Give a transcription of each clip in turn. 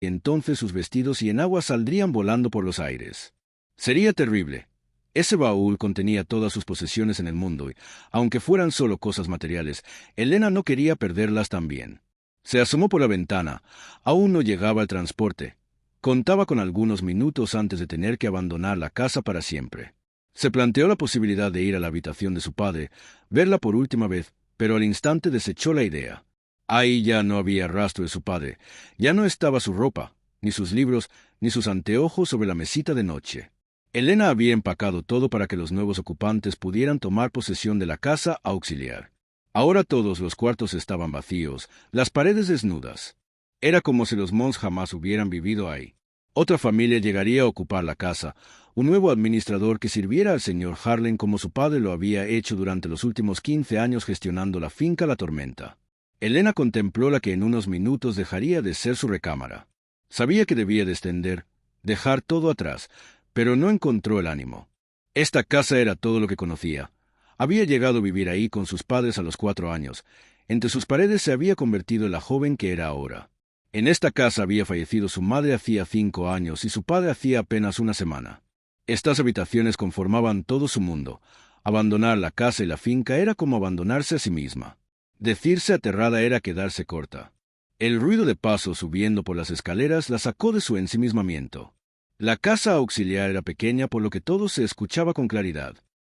y entonces sus vestidos y enaguas saldrían volando por los aires. Sería terrible. Ese baúl contenía todas sus posesiones en el mundo y, aunque fueran solo cosas materiales, Elena no quería perderlas también. Se asomó por la ventana. Aún no llegaba el transporte. Contaba con algunos minutos antes de tener que abandonar la casa para siempre. Se planteó la posibilidad de ir a la habitación de su padre, verla por última vez, pero al instante desechó la idea. Ahí ya no había rastro de su padre. Ya no estaba su ropa, ni sus libros, ni sus anteojos sobre la mesita de noche. Elena había empacado todo para que los nuevos ocupantes pudieran tomar posesión de la casa auxiliar. Ahora todos los cuartos estaban vacíos, las paredes desnudas. Era como si los Mons jamás hubieran vivido ahí. Otra familia llegaría a ocupar la casa, un nuevo administrador que sirviera al señor Harlan como su padre lo había hecho durante los últimos 15 años gestionando la finca La Tormenta. Elena contempló la que en unos minutos dejaría de ser su recámara. Sabía que debía descender, dejar todo atrás, pero no encontró el ánimo. Esta casa era todo lo que conocía. Había llegado a vivir ahí con sus padres a los 4 años. Entre sus paredes se había convertido en la joven que era ahora. En esta casa había fallecido su madre hacía 5 años y su padre hacía apenas una semana. Estas habitaciones conformaban todo su mundo. Abandonar la casa y la finca era como abandonarse a sí misma. Decirse aterrada era quedarse corta. El ruido de pasos subiendo por las escaleras la sacó de su ensimismamiento. La casa auxiliar era pequeña, por lo que todo se escuchaba con claridad.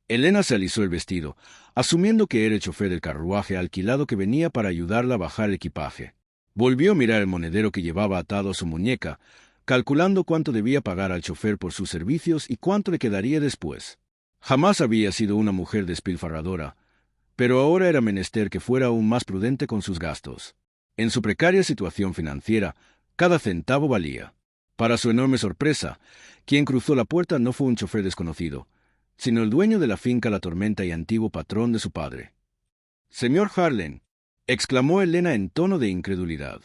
Elena se alisó el vestido, asumiendo que era el chofer del carruaje alquilado que venía para ayudarla a bajar el equipaje. Volvió a mirar el monedero que llevaba atado a su muñeca, calculando cuánto debía pagar al chofer por sus servicios y cuánto le quedaría después. Jamás había sido una mujer despilfarradora, pero ahora era menester que fuera aún más prudente con sus gastos. En su precaria situación financiera, cada centavo valía. Para su enorme sorpresa, quien cruzó la puerta no fue un chofer desconocido, sino el dueño de la finca La Tormenta y antiguo patrón de su padre. «Señor Harlan», exclamó Elena en tono de incredulidad.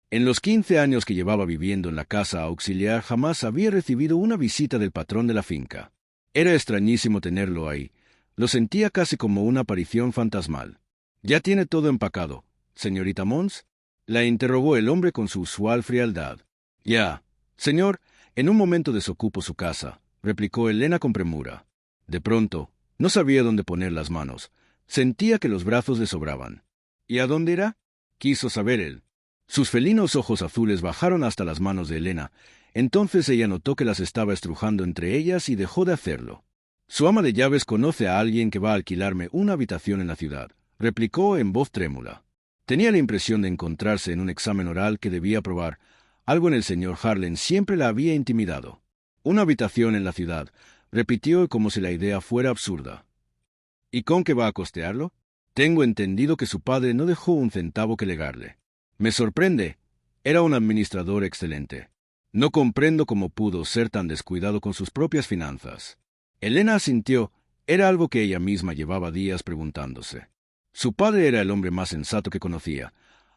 En los 15 años que llevaba viviendo en la casa auxiliar jamás había recibido una visita del patrón de la finca. Era extrañísimo tenerlo ahí. Lo sentía casi como una aparición fantasmal. «¿Ya tiene todo empacado, señorita Mons?», la interrogó el hombre con su usual frialdad. «Ya, señor, en un momento desocupo su casa», replicó Elena con premura. De pronto, no sabía dónde poner las manos. Sentía que los brazos le sobraban. «¿Y a dónde irá?», quiso saber él. Sus felinos ojos azules bajaron hasta las manos de Elena. Entonces ella notó que las estaba estrujando entre ellas y dejó de hacerlo. «Su ama de llaves conoce a alguien que va a alquilarme una habitación en la ciudad», replicó en voz trémula. Tenía la impresión de encontrarse en un examen oral que debía aprobar. Algo en el señor Harlan siempre la había intimidado. «Una habitación en la ciudad», repitió como si la idea fuera absurda. «¿Y con qué va a costearlo? Tengo entendido que su padre no dejó un centavo que legarle». «Me sorprende. Era un administrador excelente. No comprendo cómo pudo ser tan descuidado con sus propias finanzas». Elena asintió. Era algo que ella misma llevaba días preguntándose. Su padre era el hombre más sensato que conocía.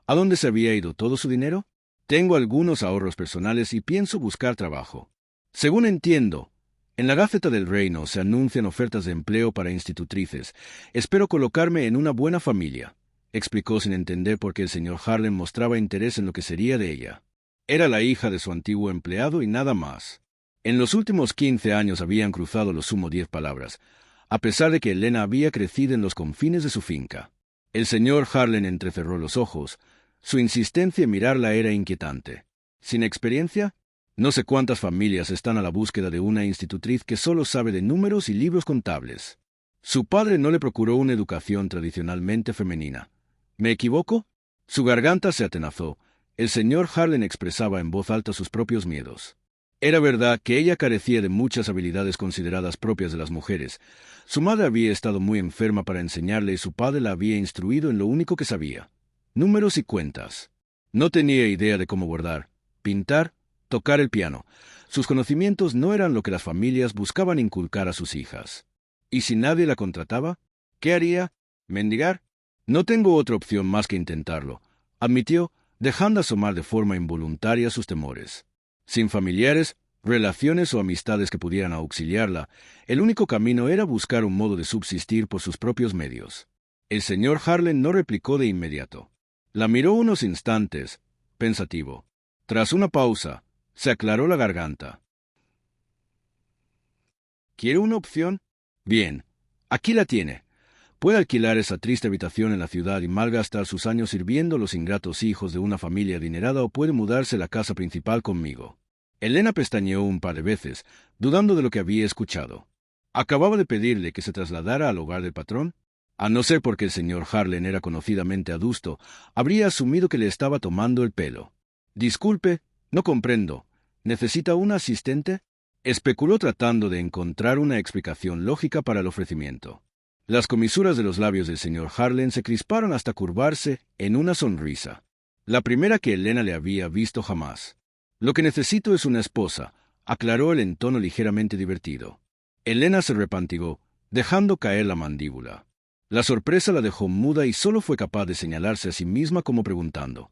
¿A dónde se había ido todo su dinero? «Tengo algunos ahorros personales y pienso buscar trabajo. Según entiendo, en la Gaceta del Reino se anuncian ofertas de empleo para institutrices. Espero colocarme en una buena familia», explicó sin entender por qué el señor Harlan mostraba interés en lo que sería de ella. Era la hija de su antiguo empleado y nada más. En los últimos 15 años habían cruzado lo sumo 10 palabras, a pesar de que Elena había crecido en los confines de su finca. El señor Harlan entrecerró los ojos. Su insistencia en mirarla era inquietante. ¿Sin experiencia? No sé cuántas familias están a la búsqueda de una institutriz que solo sabe de números y libros contables. Su padre no le procuró una educación tradicionalmente femenina. ¿Me equivoco? Su garganta se atenazó. El señor Harlan expresaba en voz alta sus propios miedos. Era verdad que ella carecía de muchas habilidades consideradas propias de las mujeres. Su madre había estado muy enferma para enseñarle y su padre la había instruido en lo único que sabía: números y cuentas. No tenía idea de cómo bordar, pintar, tocar el piano. Sus conocimientos no eran lo que las familias buscaban inculcar a sus hijas. ¿Y si nadie la contrataba? ¿Qué haría? ¿Mendigar? «No tengo otra opción más que intentarlo», admitió, dejando asomar de forma involuntaria sus temores. Sin familiares, relaciones o amistades que pudieran auxiliarla, el único camino era buscar un modo de subsistir por sus propios medios. El señor Harlan no replicó de inmediato. La miró unos instantes, pensativo. Tras una pausa, se aclaró la garganta. ¿Quiere una opción? Bien, aquí la tiene. Puede alquilar esa triste habitación en la ciudad y malgastar sus años sirviendo a los ingratos hijos de una familia adinerada, o puede mudarse a la casa principal conmigo. Elena pestañeó un par de veces, dudando de lo que había escuchado. ¿Acababa de pedirle que se trasladara al hogar del patrón? A no ser porque el señor Harlan era conocidamente adusto, habría asumido que le estaba tomando el pelo. Disculpe, no comprendo. ¿Necesita un asistente? Especuló tratando de encontrar una explicación lógica para el ofrecimiento. Las comisuras de los labios del señor Harlan se crisparon hasta curvarse en una sonrisa. La primera que Elena le había visto jamás. Lo que necesito es una esposa, aclaró él en tono ligeramente divertido. Elena se repantigó, dejando caer la mandíbula. La sorpresa la dejó muda y solo fue capaz de señalarse a sí misma como preguntando: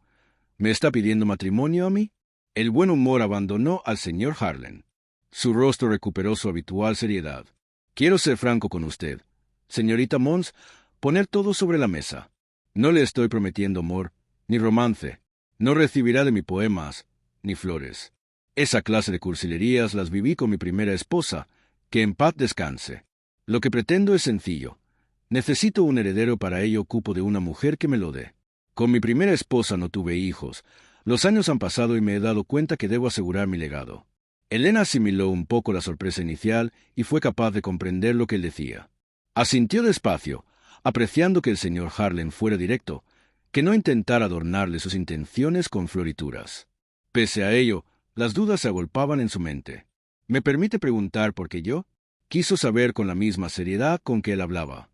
¿Me está pidiendo matrimonio a mí? El buen humor abandonó al señor Harlan. Su rostro recuperó su habitual seriedad. Quiero ser franco con usted, señorita Mons, poner todo sobre la mesa. No le estoy prometiendo amor, ni romance. No recibirá de mí poemas, ni flores. Esa clase de cursilerías las viví con mi primera esposa, que en paz descanse. Lo que pretendo es sencillo. Necesito un heredero, para ello ocupo de una mujer que me lo dé. Con mi primera esposa no tuve hijos. Los años han pasado y me he dado cuenta que debo asegurar mi legado. Elena asimiló un poco la sorpresa inicial y fue capaz de comprender lo que él decía. Asintió despacio, apreciando que el señor Harlan fuera directo, que no intentara adornarle sus intenciones con florituras. Pese a ello, las dudas se agolpaban en su mente. ¿Me permite preguntar por qué yo? Quiso saber con la misma seriedad con que él hablaba.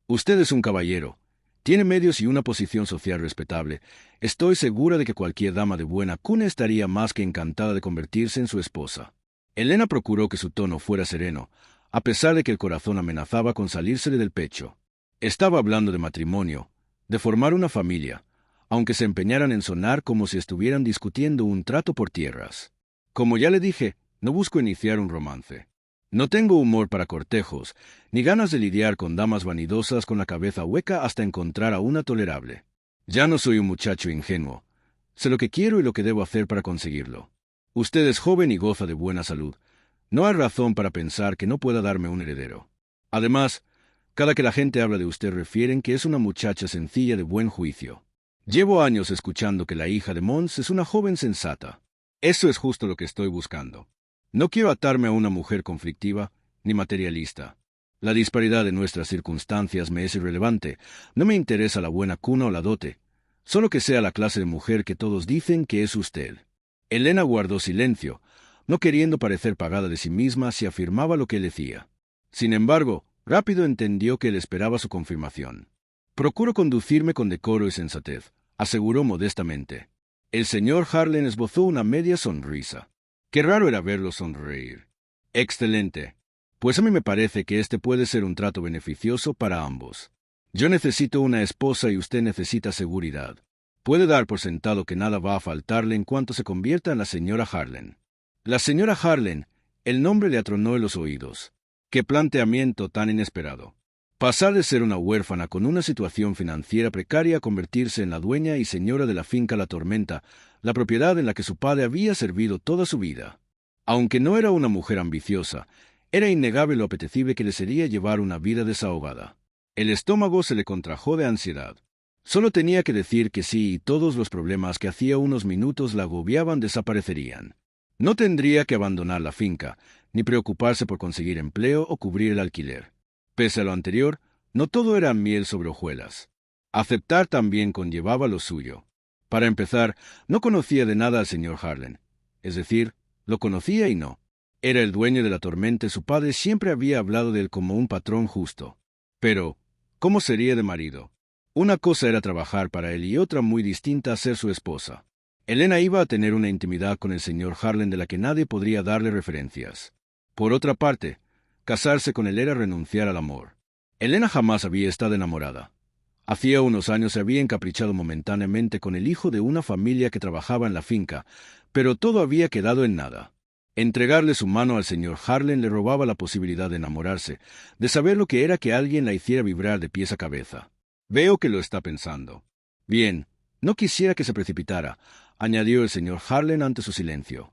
Usted es un caballero. Tiene medios y una posición social respetable. Estoy segura de que cualquier dama de buena cuna estaría más que encantada de convertirse en su esposa. Elena procuró que su tono fuera sereno, a pesar de que el corazón amenazaba con salírsele del pecho. Estaba hablando de matrimonio, de formar una familia, aunque se empeñaran en sonar como si estuvieran discutiendo un trato por tierras. Como ya le dije, no busco iniciar un romance. No tengo humor para cortejos, ni ganas de lidiar con damas vanidosas con la cabeza hueca hasta encontrar a una tolerable. Ya no soy un muchacho ingenuo. Sé lo que quiero y lo que debo hacer para conseguirlo. Usted es joven y goza de buena salud. No hay razón para pensar que no pueda darme un heredero. Además, cada que la gente habla de usted refieren que es una muchacha sencilla de buen juicio. Llevo años escuchando que la hija de Mons es una joven sensata. Eso es justo lo que estoy buscando. No quiero atarme a una mujer conflictiva ni materialista. La disparidad de nuestras circunstancias me es irrelevante. No me interesa la buena cuna o la dote. Solo que sea la clase de mujer que todos dicen que es usted. Elena guardó silencio, no queriendo parecer pagada de sí misma si afirmaba lo que él decía. Sin embargo, rápido entendió que él esperaba su confirmación. Procuro conducirme con decoro y sensatez, aseguró modestamente. El señor Harlan esbozó una media sonrisa. Qué raro era verlo sonreír. Excelente. Pues a mí me parece que este puede ser un trato beneficioso para ambos. Yo necesito una esposa y usted necesita seguridad. Puede dar por sentado que nada va a faltarle en cuanto se convierta en la señora Harlan. La señora Harlan, el nombre le atronó en los oídos. ¡Qué planteamiento tan inesperado! Pasar de ser una huérfana con una situación financiera precaria a convertirse en la dueña y señora de la finca La Tormenta, la propiedad en la que su padre había servido toda su vida. Aunque no era una mujer ambiciosa, era innegable lo apetecible que le sería llevar una vida desahogada. El estómago se le contrajo de ansiedad. Solo tenía que decir que sí y todos los problemas que hacía unos minutos la agobiaban desaparecerían. No tendría que abandonar la finca, ni preocuparse por conseguir empleo o cubrir el alquiler. Pese a lo anterior, no todo era miel sobre hojuelas. Aceptar también conllevaba lo suyo. Para empezar, no conocía de nada al señor Harlan. Es decir, lo conocía y no. Era el dueño de La Tormenta y su padre siempre había hablado de él como un patrón justo. Pero, ¿cómo sería de marido? Una cosa era trabajar para él y otra muy distinta ser su esposa. Elena iba a tener una intimidad con el señor Harlan de la que nadie podría darle referencias. Por otra parte, casarse con él era renunciar al amor. Elena jamás había estado enamorada. Hacía unos años se había encaprichado momentáneamente con el hijo de una familia que trabajaba en la finca, pero todo había quedado en nada. Entregarle su mano al señor Harlan le robaba la posibilidad de enamorarse, de saber lo que era que alguien la hiciera vibrar de pies a cabeza. Veo que lo está pensando. Bien, no quisiera que se precipitara, añadió el señor Harlan ante su silencio.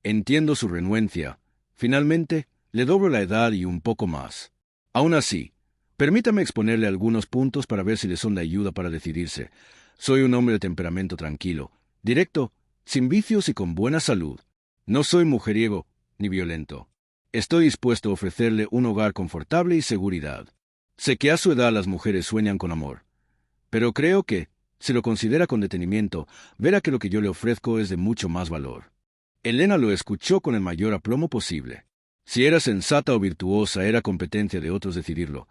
Entiendo su renuencia. Finalmente, le doblo la edad y un poco más. Aún así, permítame exponerle algunos puntos para ver si le son de ayuda para decidirse. Soy un hombre de temperamento tranquilo, directo, sin vicios y con buena salud. No soy mujeriego ni violento. Estoy dispuesto a ofrecerle un hogar confortable y seguridad. Sé que a su edad las mujeres sueñan con amor, pero creo que, si lo considera con detenimiento, verá que lo que yo le ofrezco es de mucho más valor. Elena lo escuchó con el mayor aplomo posible. Si era sensata o virtuosa era competencia de otros decidirlo,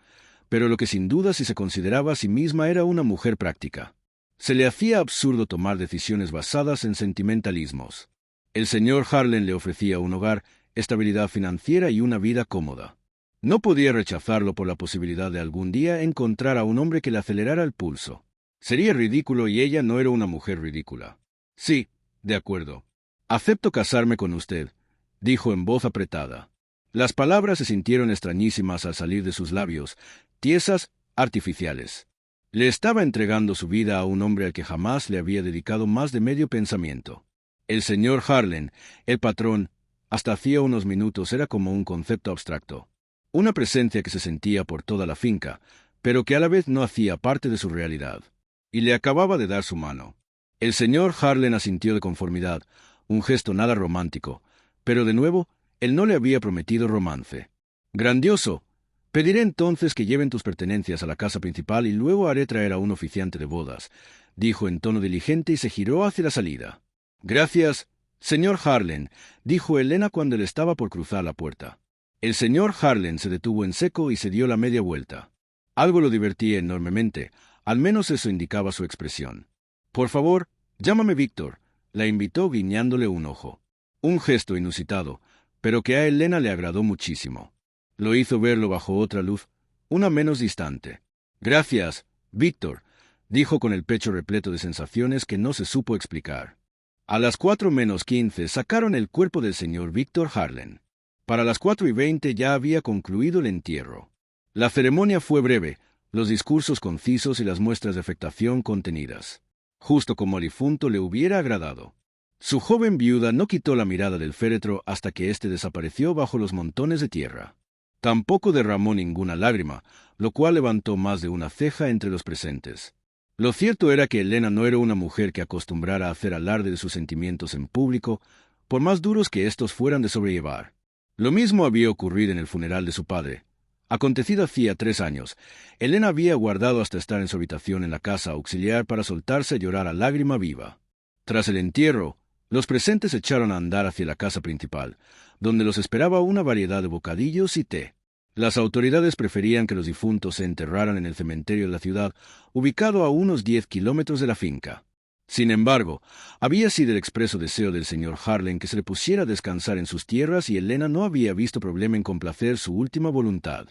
pero lo que sin duda si se consideraba a sí misma era una mujer práctica. Se le hacía absurdo tomar decisiones basadas en sentimentalismos. El señor Harlan le ofrecía un hogar, estabilidad financiera y una vida cómoda. No podía rechazarlo por la posibilidad de algún día encontrar a un hombre que le acelerara el pulso. Sería ridículo y ella no era una mujer ridícula. Sí, de acuerdo. Acepto casarme con usted, dijo en voz apretada. Las palabras se sintieron extrañísimas al salir de sus labios, tiesas, artificiales. Le estaba entregando su vida a un hombre al que jamás le había dedicado más de medio pensamiento. El señor Harlan, el patrón, hasta hacía unos minutos era como un concepto abstracto. Una presencia que se sentía por toda la finca, pero que a la vez no hacía parte de su realidad. Y le acababa de dar su mano. El señor Harlan asintió de conformidad, un gesto nada romántico, pero de nuevo, él no le había prometido romance. Grandioso. Pediré entonces que lleven tus pertenencias a la casa principal y luego haré traer a un oficiante de bodas, dijo en tono diligente y se giró hacia la salida. Gracias, señor Harlan, dijo Elena cuando él estaba por cruzar la puerta. El señor Harlan se detuvo en seco y se dio la media vuelta. Algo lo divertía enormemente, al menos eso indicaba su expresión. Por favor, llámame Víctor, la invitó guiñándole un ojo. Un gesto inusitado, pero que a Elena le agradó muchísimo. Lo hizo verlo bajo otra luz, una menos distante. Gracias, Víctor, dijo con el pecho repleto de sensaciones que no se supo explicar. A las 4:15 sacaron el cuerpo del señor Víctor Harlan. Para las 4:20 ya había concluido el entierro. La ceremonia fue breve, los discursos concisos y las muestras de afectación contenidas, justo como al difunto le hubiera agradado. Su joven viuda no quitó la mirada del féretro hasta que éste desapareció bajo los montones de tierra. Tampoco derramó ninguna lágrima, lo cual levantó más de una ceja entre los presentes. Lo cierto era que Elena no era una mujer que acostumbrara a hacer alarde de sus sentimientos en público, por más duros que éstos fueran de sobrellevar. Lo mismo había ocurrido en el funeral de su padre. Acontecido hacía 3 años, Elena había aguardado hasta estar en su habitación en la casa auxiliar para soltarse a llorar a lágrima viva. Tras el entierro, los presentes echaron a andar hacia la casa principal, donde los esperaba una variedad de bocadillos y té. Las autoridades preferían que los difuntos se enterraran en el cementerio de la ciudad, ubicado a unos 10 kilómetros de la finca. Sin embargo, había sido el expreso deseo del señor Harlan que se le pusiera a descansar en sus tierras y Elena no había visto problema en complacer su última voluntad.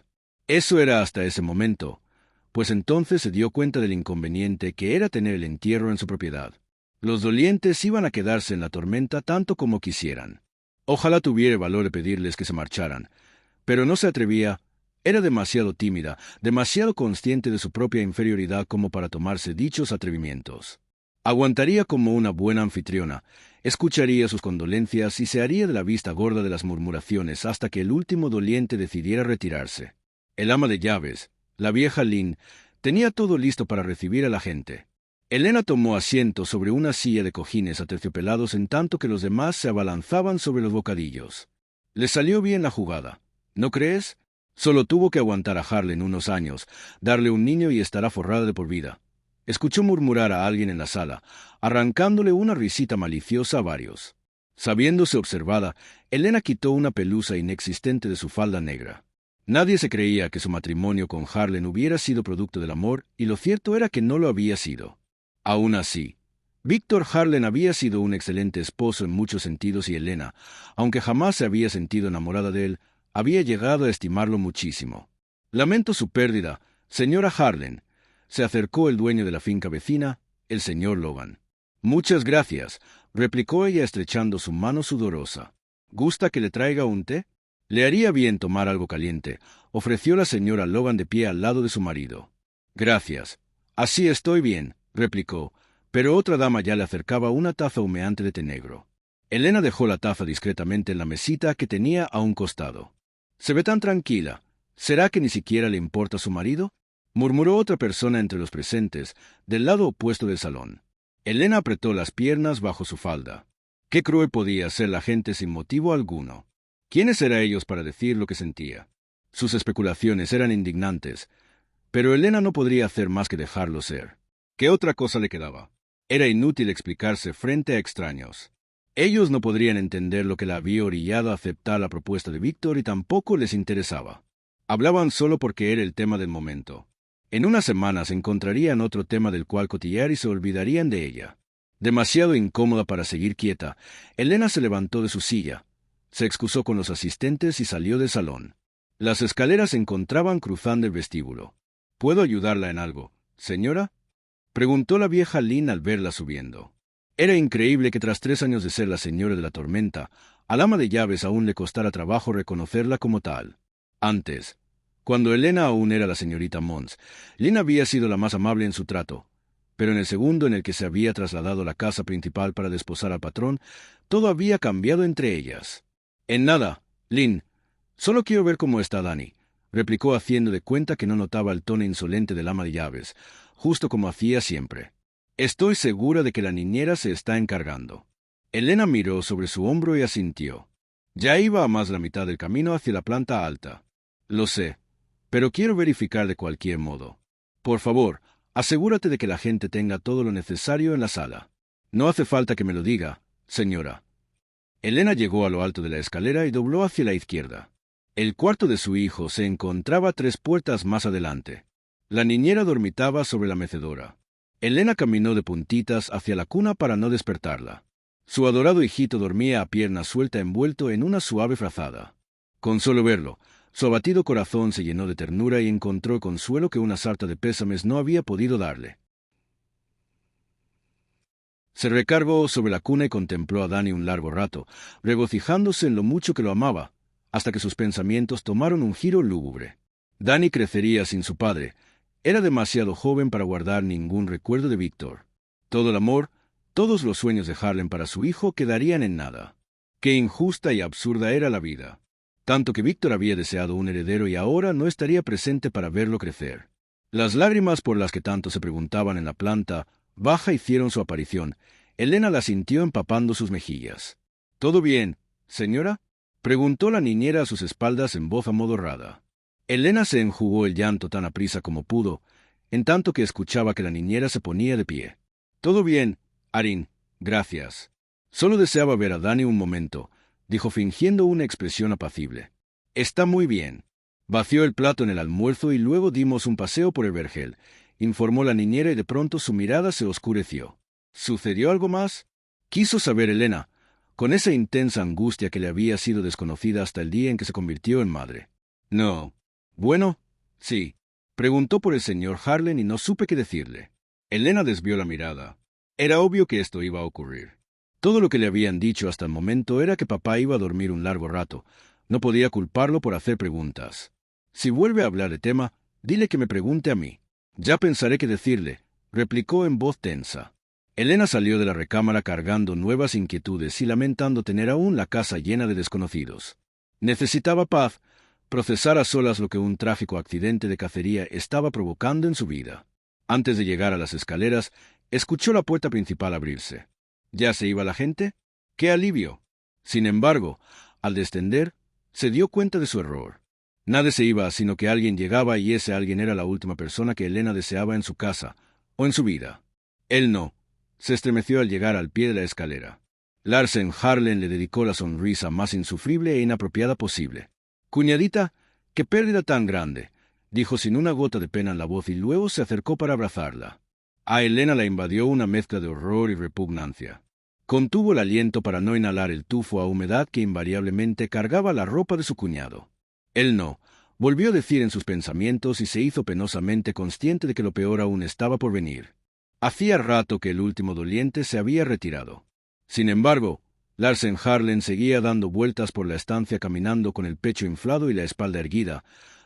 Eso era hasta ese momento, pues entonces se dio cuenta del inconveniente que era tener el entierro en su propiedad. Los dolientes iban a quedarse en la tormenta tanto como quisieran. Ojalá tuviera valor de pedirles que se marcharan, pero no se atrevía. Era demasiado tímida, demasiado consciente de su propia inferioridad como para tomarse dichos atrevimientos. Aguantaría como una buena anfitriona, escucharía sus condolencias y se haría de la vista gorda de las murmuraciones hasta que el último doliente decidiera retirarse. El ama de llaves, la vieja Lynn, tenía todo listo para recibir a la gente. Elena tomó asiento sobre una silla de cojines aterciopelados en tanto que los demás se abalanzaban sobre los bocadillos. Le salió bien la jugada, ¿no crees? Solo tuvo que aguantar a Harlan unos años, darle un niño y estará forrada de por vida. Escuchó murmurar a alguien en la sala, arrancándole una risita maliciosa a varios. Sabiéndose observada, Elena quitó una pelusa inexistente de su falda negra. Nadie se creía que su matrimonio con Harlan hubiera sido producto del amor, y lo cierto era que no lo había sido. Aún así, Víctor Harlan había sido un excelente esposo en muchos sentidos y Elena, aunque jamás se había sentido enamorada de él, había llegado a estimarlo muchísimo. Lamento su pérdida, señora Harlan. Se acercó el dueño de la finca vecina, el señor Logan. Muchas gracias, replicó ella estrechando su mano sudorosa. ¿Gusta que le traiga un té? Le haría bien tomar algo caliente, ofreció la señora Logan de pie al lado de su marido. Gracias. Así estoy bien, replicó, pero otra dama ya le acercaba una taza humeante de té negro. Elena dejó la taza discretamente en la mesita que tenía a un costado. «Se ve tan tranquila. ¿Será que ni siquiera le importa su marido?», murmuró otra persona entre los presentes, del lado opuesto del salón. Elena apretó las piernas bajo su falda. Qué cruel podía ser la gente sin motivo alguno. ¿Quiénes eran ellos para decir lo que sentía? Sus especulaciones eran indignantes, pero Elena no podría hacer más que dejarlo ser. ¿Qué otra cosa le quedaba? Era inútil explicarse frente a extraños. Ellos no podrían entender lo que la había orillado a aceptar la propuesta de Víctor y tampoco les interesaba. Hablaban solo porque era el tema del momento. En unas semanas encontrarían otro tema del cual cotillar y se olvidarían de ella. Demasiado incómoda para seguir quieta, Elena se levantó de su silla, se excusó con los asistentes y salió del salón. Las escaleras se encontraban cruzando el vestíbulo. «¿Puedo ayudarla en algo, señora?», preguntó la vieja Lynn al verla subiendo. Era increíble que tras 3 años de ser la señora de la tormenta, al ama de llaves aún le costara trabajo reconocerla como tal. Antes, cuando Elena aún era la señorita Mons, Lynn había sido la más amable en su trato, pero en el segundo en el que se había trasladado a la casa principal para desposar al patrón, todo había cambiado entre ellas. «En nada, Lynn. Solo quiero ver cómo está Dani», replicó haciendo de cuenta que no notaba el tono insolente del ama de llaves, justo como hacía siempre. «Estoy segura de que la niñera se está encargando». Elena miró sobre su hombro y asintió. Ya iba a más de la mitad del camino hacia la planta alta. «Lo sé, pero quiero verificar de cualquier modo. Por favor, asegúrate de que la gente tenga todo lo necesario en la sala». «No hace falta que me lo diga, señora». Elena llegó a lo alto de la escalera y dobló hacia la izquierda. El cuarto de su hijo se encontraba 3 puertas más adelante. La niñera dormitaba sobre la mecedora. Elena caminó de puntitas hacia la cuna para no despertarla. Su adorado hijito dormía a pierna suelta envuelto en una suave frazada. Con solo verlo, su abatido corazón se llenó de ternura y encontró consuelo que una sarta de pésames no había podido darle. Se recargó sobre la cuna y contempló a Dani un largo rato, regocijándose en lo mucho que lo amaba, hasta que sus pensamientos tomaron un giro lúgubre. Dani crecería sin su padre. Era demasiado joven para guardar ningún recuerdo de Víctor. Todo el amor, todos los sueños de Harlem para su hijo quedarían en nada. Qué injusta y absurda era la vida. Tanto que Víctor había deseado un heredero y ahora no estaría presente para verlo crecer. Las lágrimas por las que tanto se preguntaban en la planta baja hicieron su aparición. Elena las sintió empapando sus mejillas. «¿Todo bien, señora?», preguntó la niñera a sus espaldas en voz amodorrada. Elena se enjugó el llanto tan aprisa como pudo, en tanto que escuchaba que la niñera se ponía de pie. «Todo bien, Arin, gracias. Solo deseaba ver a Dani un momento», dijo fingiendo una expresión apacible. «Está muy bien». Vació el plato en el almuerzo y luego dimos un paseo por el vergel, informó la niñera y de pronto su mirada se oscureció. «¿Sucedió algo más?», quiso saber Elena, con esa intensa angustia que le había sido desconocida hasta el día en que se convirtió en madre. «No». «Bueno, sí». Preguntó por el señor Harlem y no supe qué decirle. Elena desvió la mirada. Era obvio que esto iba a ocurrir. Todo lo que le habían dicho hasta el momento era que papá iba a dormir un largo rato. No podía culparlo por hacer preguntas. «Si vuelve a hablar de tema, dile que me pregunte a mí». «Ya pensaré qué decirle», replicó en voz tensa. Elena salió de la recámara cargando nuevas inquietudes y lamentando tener aún la casa llena de desconocidos. Necesitaba paz, procesar a solas lo que un trágico accidente de cacería estaba provocando en su vida. Antes de llegar a las escaleras, escuchó la puerta principal abrirse. ¿Ya se iba la gente? ¡Qué alivio! Sin embargo, al descender, se dio cuenta de su error. Nadie se iba, sino que alguien llegaba y ese alguien era la última persona que Elena deseaba en su casa, o en su vida. Él no. Se estremeció al llegar al pie de la escalera. Larsen Harlem le dedicó la sonrisa más insufrible e inapropiada posible. «Cuñadita, qué pérdida tan grande», dijo sin una gota de pena en la voz y luego se acercó para abrazarla. A Elena la invadió una mezcla de horror y repugnancia. Contuvo el aliento para no inhalar el tufo a humedad que invariablemente cargaba la ropa de su cuñado. Él no, volvió a decir en sus pensamientos y se hizo penosamente consciente de que lo peor aún estaba por venir. Hacía rato que el último doliente se había retirado. Sin embargo, Larsen Harlem seguía dando vueltas por la estancia caminando con el pecho inflado y la espalda erguida,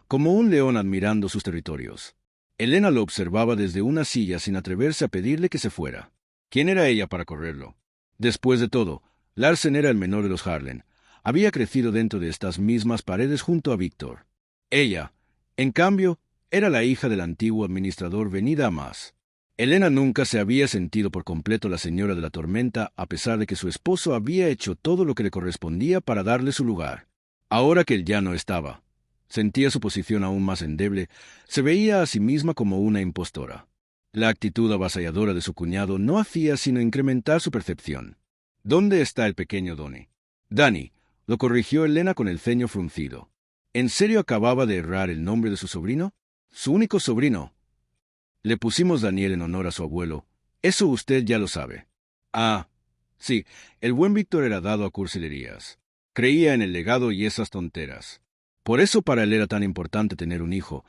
como un león admirando sus territorios. Elena lo observaba desde una silla sin atreverse a pedirle que se fuera. ¿Quién era ella para correrlo? Después de todo, Larsen era el menor de los Harlen. Había crecido dentro de estas mismas paredes junto a Víctor. Ella, en cambio, era la hija del antiguo administrador venida a más. Elena nunca se había sentido por completo la señora de la tormenta, a pesar de que su esposo había hecho todo lo que le correspondía para darle su lugar. Ahora que él ya no estaba, sentía su posición aún más endeble, se veía a sí misma como una impostora. La actitud avasalladora de su cuñado no hacía sino incrementar su percepción. ¿Dónde está el pequeño Donny? Danny, lo corrigió Elena con el ceño fruncido. ¿En serio acababa de errar el nombre de su sobrino? Su único sobrino. Le pusimos Daniel en honor a su abuelo. Eso usted ya lo sabe. Ah, sí, el buen Víctor era dado a cursilerías. Creía en el legado y esas tonteras. Por eso para él era tan importante tener un hijo,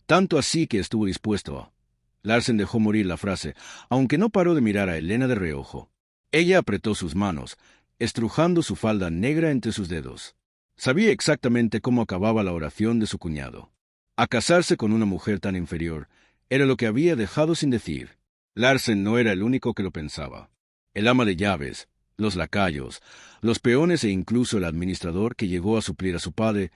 tanto así que estuvo dispuesto a... Larsen dejó morir la frase, aunque no paró de mirar a Elena de reojo. Ella apretó sus manos, estrujando su falda negra entre sus dedos. Sabía exactamente cómo acababa la oración de su cuñado. A casarse con una mujer tan inferior era lo que había dejado sin decir. Larsen no era el único que lo pensaba. El ama de llaves, los lacayos, los peones e incluso el administrador que llegó a suplir a su padre,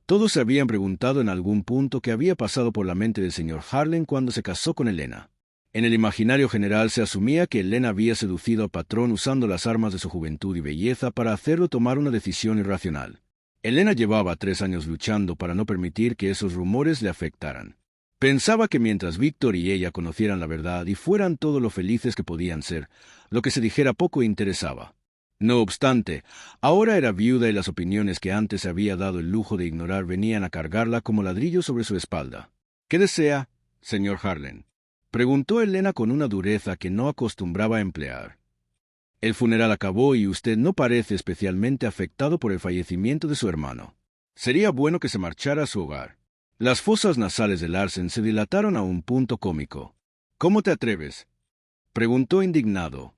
todos se habían preguntado en algún punto qué había pasado por la mente del señor Harlen cuando se casó con Elena. En el imaginario general se asumía que Elena había seducido al patrón usando las armas de su juventud y belleza para hacerlo tomar una decisión irracional. Elena llevaba 3 años luchando para no permitir que esos rumores le afectaran. Pensaba que mientras Víctor y ella conocieran la verdad y fueran todo lo felices que podían ser, lo que se dijera poco interesaba. No obstante, ahora era viuda y las opiniones que antes se había dado el lujo de ignorar venían a cargarla como ladrillos sobre su espalda. ¿Qué desea, señor Harlen?, preguntó Elena con una dureza que no acostumbraba a emplear. El funeral acabó y usted no parece especialmente afectado por el fallecimiento de su hermano. Sería bueno que se marchara a su hogar. Las fosas nasales de Larsen se dilataron a un punto cómico. ¿Cómo te atreves?, preguntó indignado.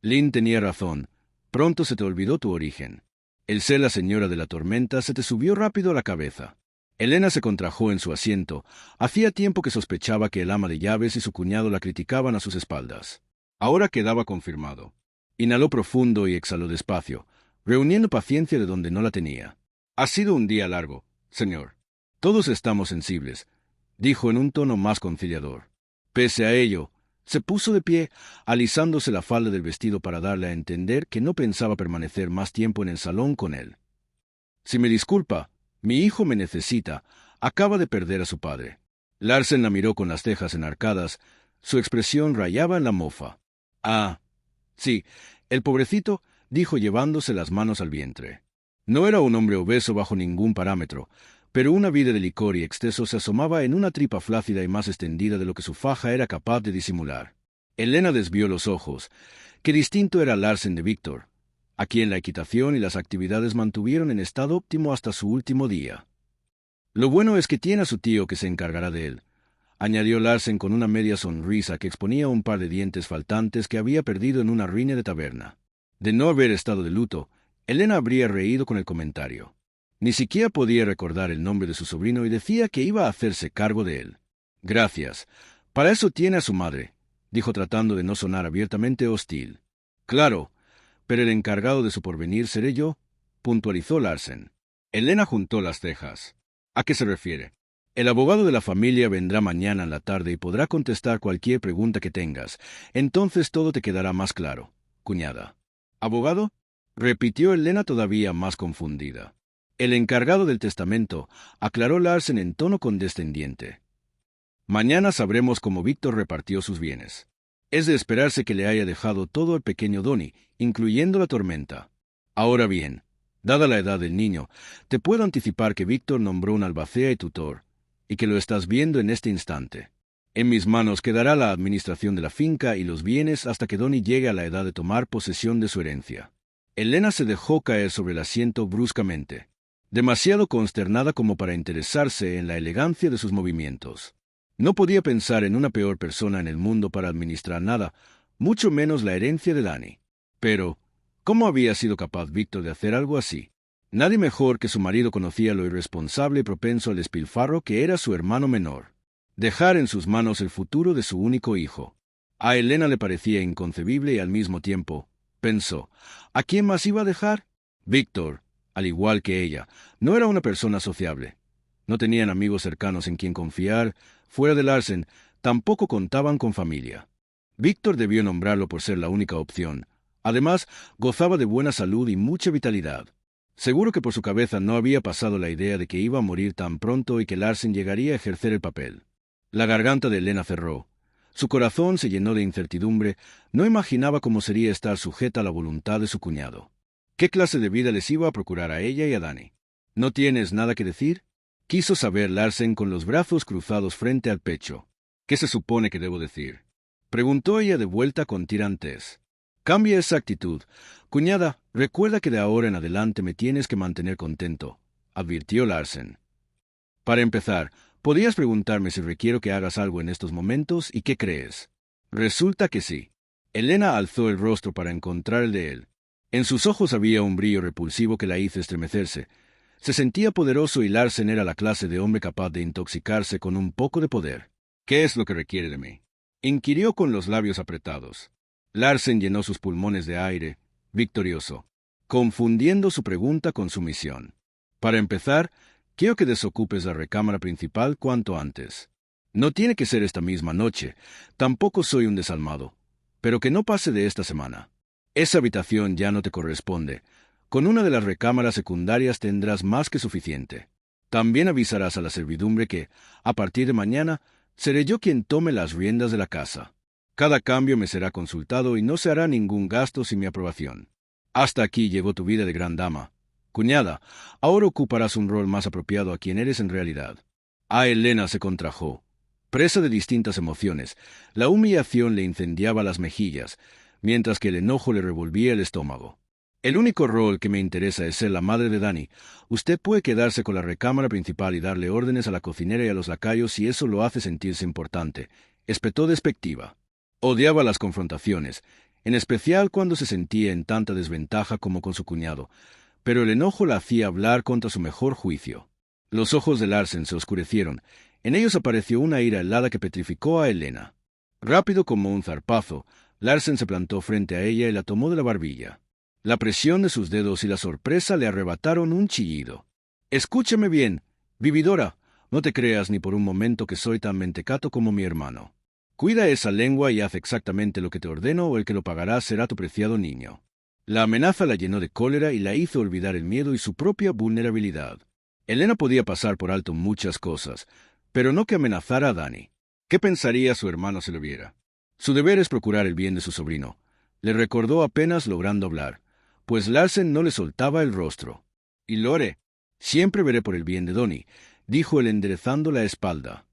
Lynn tenía razón. Pronto se te olvidó tu origen. El ser la señora de la tormenta se te subió rápido a la cabeza. Elena se contrajo en su asiento. Hacía tiempo que sospechaba que el ama de llaves y su cuñado la criticaban a sus espaldas. Ahora quedaba confirmado. Inhaló profundo y exhaló despacio, reuniendo paciencia de donde no la tenía. Ha sido un día largo, señor. Todos estamos sensibles, dijo en un tono más conciliador. Pese a ello, se puso de pie, alisándose la falda del vestido para darle a entender que no pensaba permanecer más tiempo en el salón con él. Si me disculpa, mi hijo me necesita. Acaba de perder a su padre. Larsen la miró con las cejas enarcadas. Su expresión rayaba en la mofa. Ah, sí, el pobrecito, dijo llevándose las manos al vientre. No era un hombre obeso bajo ningún parámetro, pero una vida de licor y exceso se asomaba en una tripa flácida y más extendida de lo que su faja era capaz de disimular. Elena desvió los ojos. Qué distinto era Larsen de Víctor, a quien la equitación y las actividades mantuvieron en estado óptimo hasta su último día. Lo bueno es que tiene a su tío que se encargará de él, añadió Larsen con una media sonrisa que exponía un par de dientes faltantes que había perdido en una riña de taberna. De no haber estado de luto, Elena habría reído con el comentario. Ni siquiera podía recordar el nombre de su sobrino y decía que iba a hacerse cargo de él. Gracias. Para eso tiene a su madre, dijo tratando de no sonar abiertamente hostil. Claro, pero el encargado de su porvenir seré yo, puntualizó Larsen. Elena juntó las cejas. ¿A qué se refiere? El abogado de la familia vendrá mañana en la tarde y podrá contestar cualquier pregunta que tengas. Entonces todo te quedará más claro, cuñada. ¿Abogado?, repitió Elena todavía más confundida. El encargado del testamento, aclaró Larsen en tono condescendiente. Mañana sabremos cómo Víctor repartió sus bienes. Es de esperarse que le haya dejado todo al pequeño Donny, incluyendo la tormenta. Ahora bien, dada la edad del niño, te puedo anticipar que Víctor nombró un albacea y tutor, y que lo estás viendo en este instante. En mis manos quedará la administración de la finca y los bienes hasta que Donny llegue a la edad de tomar posesión de su herencia. Elena se dejó caer sobre el asiento bruscamente, demasiado consternada como para interesarse en la elegancia de sus movimientos. No podía pensar en una peor persona en el mundo para administrar nada, mucho menos la herencia de Danny. Pero, ¿cómo había sido capaz Víctor de hacer algo así? Nadie mejor que su marido conocía lo irresponsable y propenso al despilfarro que era su hermano menor. Dejar en sus manos el futuro de su único hijo. A Elena le parecía inconcebible y al mismo tiempo, pensó, ¿a quién más iba a dejar? Víctor, al igual que ella, no era una persona sociable. No tenían amigos cercanos en quien confiar, fuera de Larsen, tampoco contaban con familia. Víctor debió nombrarlo por ser la única opción. Además, gozaba de buena salud y mucha vitalidad. Seguro que por su cabeza no había pasado la idea de que iba a morir tan pronto y que Larsen llegaría a ejercer el papel. La garganta de Elena cerró. Su corazón se llenó de incertidumbre, no imaginaba cómo sería estar sujeta a la voluntad de su cuñado. ¿Qué clase de vida les iba a procurar a ella y a Dani? ¿No tienes nada que decir? Quiso saber Larsen con los brazos cruzados frente al pecho. ¿Qué se supone que debo decir? Preguntó ella de vuelta con tirantez. Cambia esa actitud. Cuñada, recuerda que de ahora en adelante me tienes que mantener contento, advirtió Larsen. Para empezar, podrías preguntarme si requiero que hagas algo en estos momentos y qué crees. Resulta que sí. Elena alzó el rostro para encontrar el de él. En sus ojos había un brillo repulsivo que la hizo estremecerse. Se sentía poderoso y Larsen era la clase de hombre capaz de intoxicarse con un poco de poder. ¿Qué es lo que requiere de mí? Inquirió con los labios apretados. Larsen llenó sus pulmones de aire, victorioso, confundiendo su pregunta con su misión. Para empezar, quiero que desocupes la recámara principal cuanto antes. No tiene que ser esta misma noche, tampoco soy un desalmado, pero que no pase de esta semana. Esa habitación ya no te corresponde. Con una de las recámaras secundarias tendrás más que suficiente. También avisarás a la servidumbre que, a partir de mañana, seré yo quien tome las riendas de la casa. Cada cambio me será consultado y no se hará ningún gasto sin mi aprobación. Hasta aquí llegó tu vida de gran dama. Cuñada, ahora ocuparás un rol más apropiado a quien eres en realidad. A Elena se contrajo. Presa de distintas emociones, la humillación le incendiaba las mejillas, mientras que el enojo le revolvía el estómago. El único rol que me interesa es ser la madre de Dani. Usted puede quedarse con la recámara principal y darle órdenes a la cocinera y a los lacayos si eso lo hace sentirse importante, espetó despectiva. Odiaba las confrontaciones, en especial cuando se sentía en tanta desventaja como con su cuñado, pero el enojo la hacía hablar contra su mejor juicio. Los ojos de Larsen se oscurecieron. En ellos apareció una ira helada que petrificó a Elena. Rápido como un zarpazo, Larsen se plantó frente a ella y la tomó de la barbilla. La presión de sus dedos y la sorpresa le arrebataron un chillido. «Escúchame bien, vividora, no te creas ni por un momento que soy tan mentecato como mi hermano. Cuida esa lengua y haz exactamente lo que te ordeno o el que lo pagará será tu preciado niño». La amenaza la llenó de cólera y la hizo olvidar el miedo y su propia vulnerabilidad. Elena podía pasar por alto muchas cosas, pero no que amenazara a Dani. ¿Qué pensaría su hermano si lo viera? Su deber es procurar el bien de su sobrino. Le recordó apenas logrando hablar, pues Larsen no le soltaba el rostro. «Y lo haré. Siempre veré por el bien de Donny», dijo él enderezando la espalda.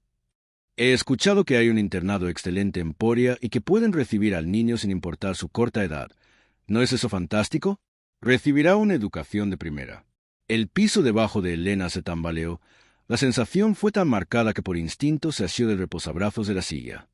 «He escuchado que hay un internado excelente en Poria y que pueden recibir al niño sin importar su corta edad. ¿No es eso fantástico? Recibirá una educación de primera». El piso debajo de Elena se tambaleó. La sensación fue tan marcada que por instinto se asió del reposabrazos de la silla.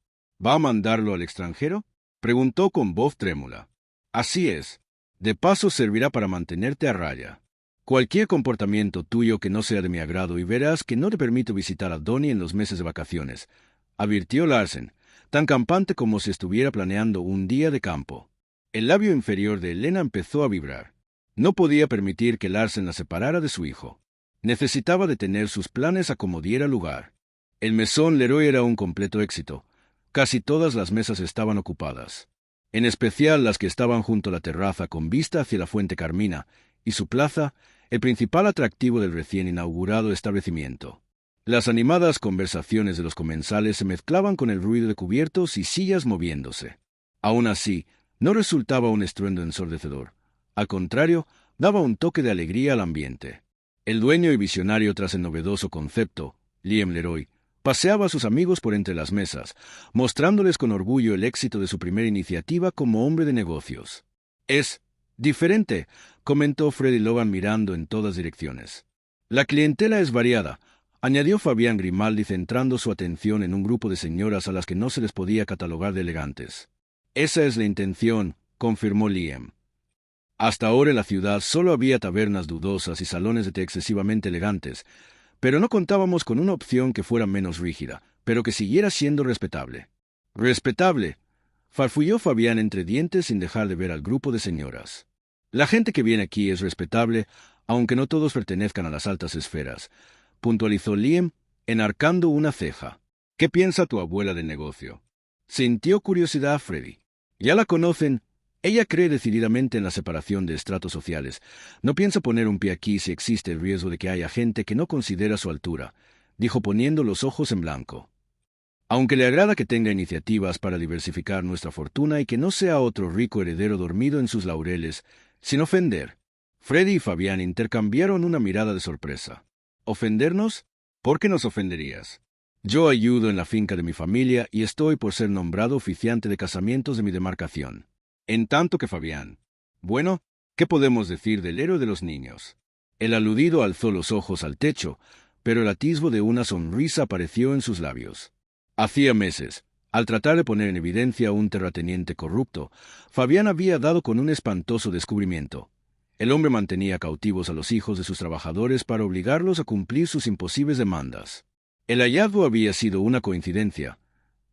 «¿Va a mandarlo al extranjero?», preguntó con voz trémula. «Así es. De paso servirá para mantenerte a raya. Cualquier comportamiento tuyo que no sea de mi agrado y verás que no te permito visitar a Donny en los meses de vacaciones», advirtió Larsen, tan campante como si estuviera planeando un día de campo. El labio inferior de Elena empezó a vibrar. No podía permitir que Larsen la separara de su hijo. Necesitaba detener sus planes a como diera lugar. El mesón Leroy era un completo éxito. Casi todas las mesas estaban ocupadas, en especial las que estaban junto a la terraza con vista hacia la Fuente Carmina, y su plaza, el principal atractivo del recién inaugurado establecimiento. Las animadas conversaciones de los comensales se mezclaban con el ruido de cubiertos y sillas moviéndose. Aún así, no resultaba un estruendo ensordecedor. Al contrario, daba un toque de alegría al ambiente. El dueño y visionario tras el novedoso concepto, Liam Leroy, paseaba a sus amigos por entre las mesas, mostrándoles con orgullo el éxito de su primera iniciativa como hombre de negocios. «Es diferente», comentó Freddy Logan mirando en todas direcciones. «La clientela es variada», añadió Fabián Grimaldi centrando su atención en un grupo de señoras a las que no se les podía catalogar de elegantes. «Esa es la intención», confirmó Liam. Hasta ahora en la ciudad solo había tabernas dudosas y salones de té excesivamente elegantes, pero no contábamos con una opción que fuera menos rígida, pero que siguiera siendo respetable. «Respetable», Farfulló Fabián entre dientes sin dejar de ver al grupo de señoras. La gente que viene aquí es respetable, aunque no todos pertenezcan a las altas esferas, puntualizó Liam, enarcando una ceja. ¿Qué piensa tu abuela del negocio? Sintió curiosidad Freddy. Ya la conocen. Ella cree decididamente en la separación de estratos sociales. No piensa poner un pie aquí si existe el riesgo de que haya gente que no considera su altura, dijo poniendo los ojos en blanco. Aunque le agrada que tenga iniciativas para diversificar nuestra fortuna y que no sea otro rico heredero dormido en sus laureles, sin ofender. Freddy y Fabián intercambiaron una mirada de sorpresa. ¿Ofendernos? ¿Por qué nos ofenderías? Yo ayudo en la finca de mi familia y estoy por ser nombrado oficiante de casamientos de mi demarcación. En tanto que Fabián. Bueno, ¿qué podemos decir del héroe de los niños? El aludido alzó los ojos al techo, pero el atisbo de una sonrisa apareció en sus labios. Hacía meses, al tratar de poner en evidencia a un terrateniente corrupto, Fabián había dado con un espantoso descubrimiento. El hombre mantenía cautivos a los hijos de sus trabajadores para obligarlos a cumplir sus imposibles demandas. El hallazgo había sido una coincidencia.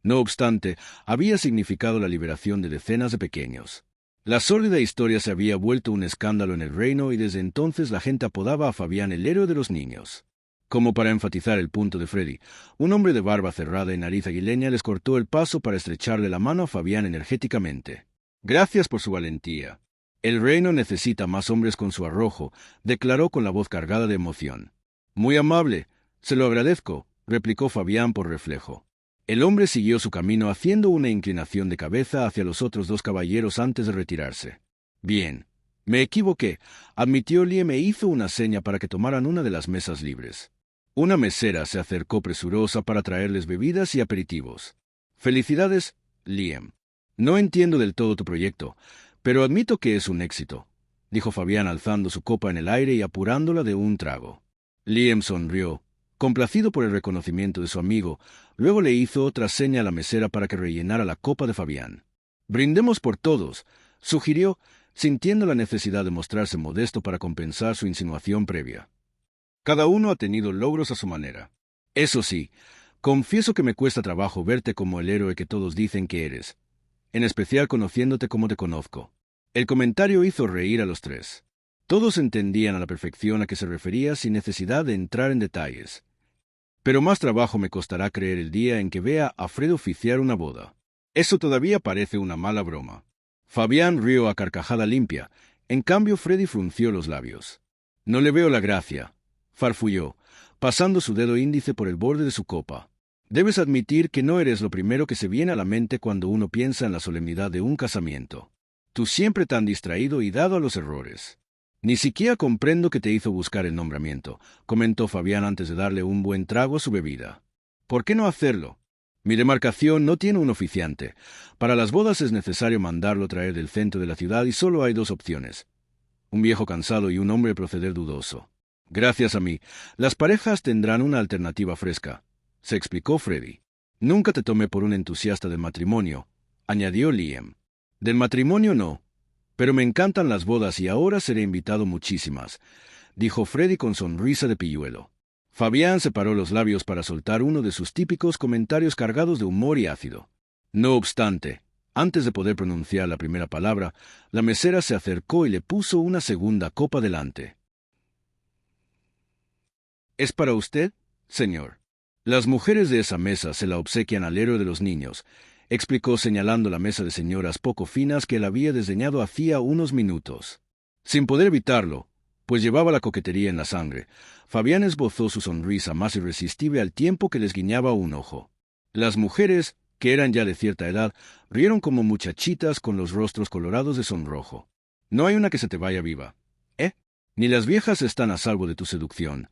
No obstante, había significado la liberación de decenas de pequeños. La sórdida historia se había vuelto un escándalo en el reino y desde entonces la gente apodaba a Fabián el héroe de los niños. Como para enfatizar el punto de Freddy, un hombre de barba cerrada y nariz aguileña les cortó el paso para estrecharle la mano a Fabián energéticamente. Gracias por su valentía. El reino necesita más hombres con su arrojo, declaró con la voz cargada de emoción. Muy amable, se lo agradezco, replicó Fabián por reflejo. El hombre siguió su camino haciendo una inclinación de cabeza hacia los otros dos caballeros antes de retirarse. Bien, me equivoqué, admitió Liam e hizo una seña para que tomaran una de las mesas libres. Una mesera se acercó presurosa para traerles bebidas y aperitivos. Felicidades, Liam. No entiendo del todo tu proyecto, pero admito que es un éxito, dijo Fabián alzando su copa en el aire y apurándola de un trago. Liam sonrió, complacido por el reconocimiento de su amigo, luego le hizo otra seña a la mesera para que rellenara la copa de Fabián. Brindemos por todos, sugirió, sintiendo la necesidad de mostrarse modesto para compensar su insinuación previa. Cada uno ha tenido logros a su manera. Eso sí, confieso que me cuesta trabajo verte como el héroe que todos dicen que eres, en especial conociéndote como te conozco. El comentario hizo reír a los tres. Todos entendían a la perfección a qué se refería sin necesidad de entrar en detalles. Pero más trabajo me costará creer el día en que vea a Fred oficiar una boda. Eso todavía parece una mala broma. Fabián rió a carcajada limpia, en cambio Freddy frunció los labios. No le veo la gracia, farfulló, pasando su dedo índice por el borde de su copa. Debes admitir que no eres lo primero que se viene a la mente cuando uno piensa en la solemnidad de un casamiento. Tú siempre tan distraído y dado a los errores. Ni siquiera comprendo qué te hizo buscar el nombramiento, comentó Fabián antes de darle un buen trago a su bebida. ¿Por qué no hacerlo? Mi demarcación no tiene un oficiante. Para las bodas es necesario mandarlo traer del centro de la ciudad y solo hay dos opciones. Un viejo cansado y un hombre de proceder dudoso. Gracias a mí, las parejas tendrán una alternativa fresca, se explicó Freddy. Nunca te tomé por un entusiasta del matrimonio, añadió Liam. Del matrimonio no, pero me encantan las bodas y ahora seré invitado muchísimas, dijo Freddy con sonrisa de pilluelo. Fabián separó los labios para soltar uno de sus típicos comentarios cargados de humor y ácido. No obstante, antes de poder pronunciar la primera palabra, la mesera se acercó y le puso una segunda copa delante. ¿Es para usted, señor? Las mujeres de esa mesa se la obsequian al héroe de los niños, explicó señalando la mesa de señoras poco finas que él había desdeñado hacía unos minutos. Sin poder evitarlo, pues llevaba la coquetería en la sangre, Fabián esbozó su sonrisa más irresistible al tiempo que les guiñaba un ojo. Las mujeres, que eran ya de cierta edad, rieron como muchachitas con los rostros colorados de sonrojo. No hay una que se te vaya viva, ¿eh? Ni las viejas están a salvo de tu seducción,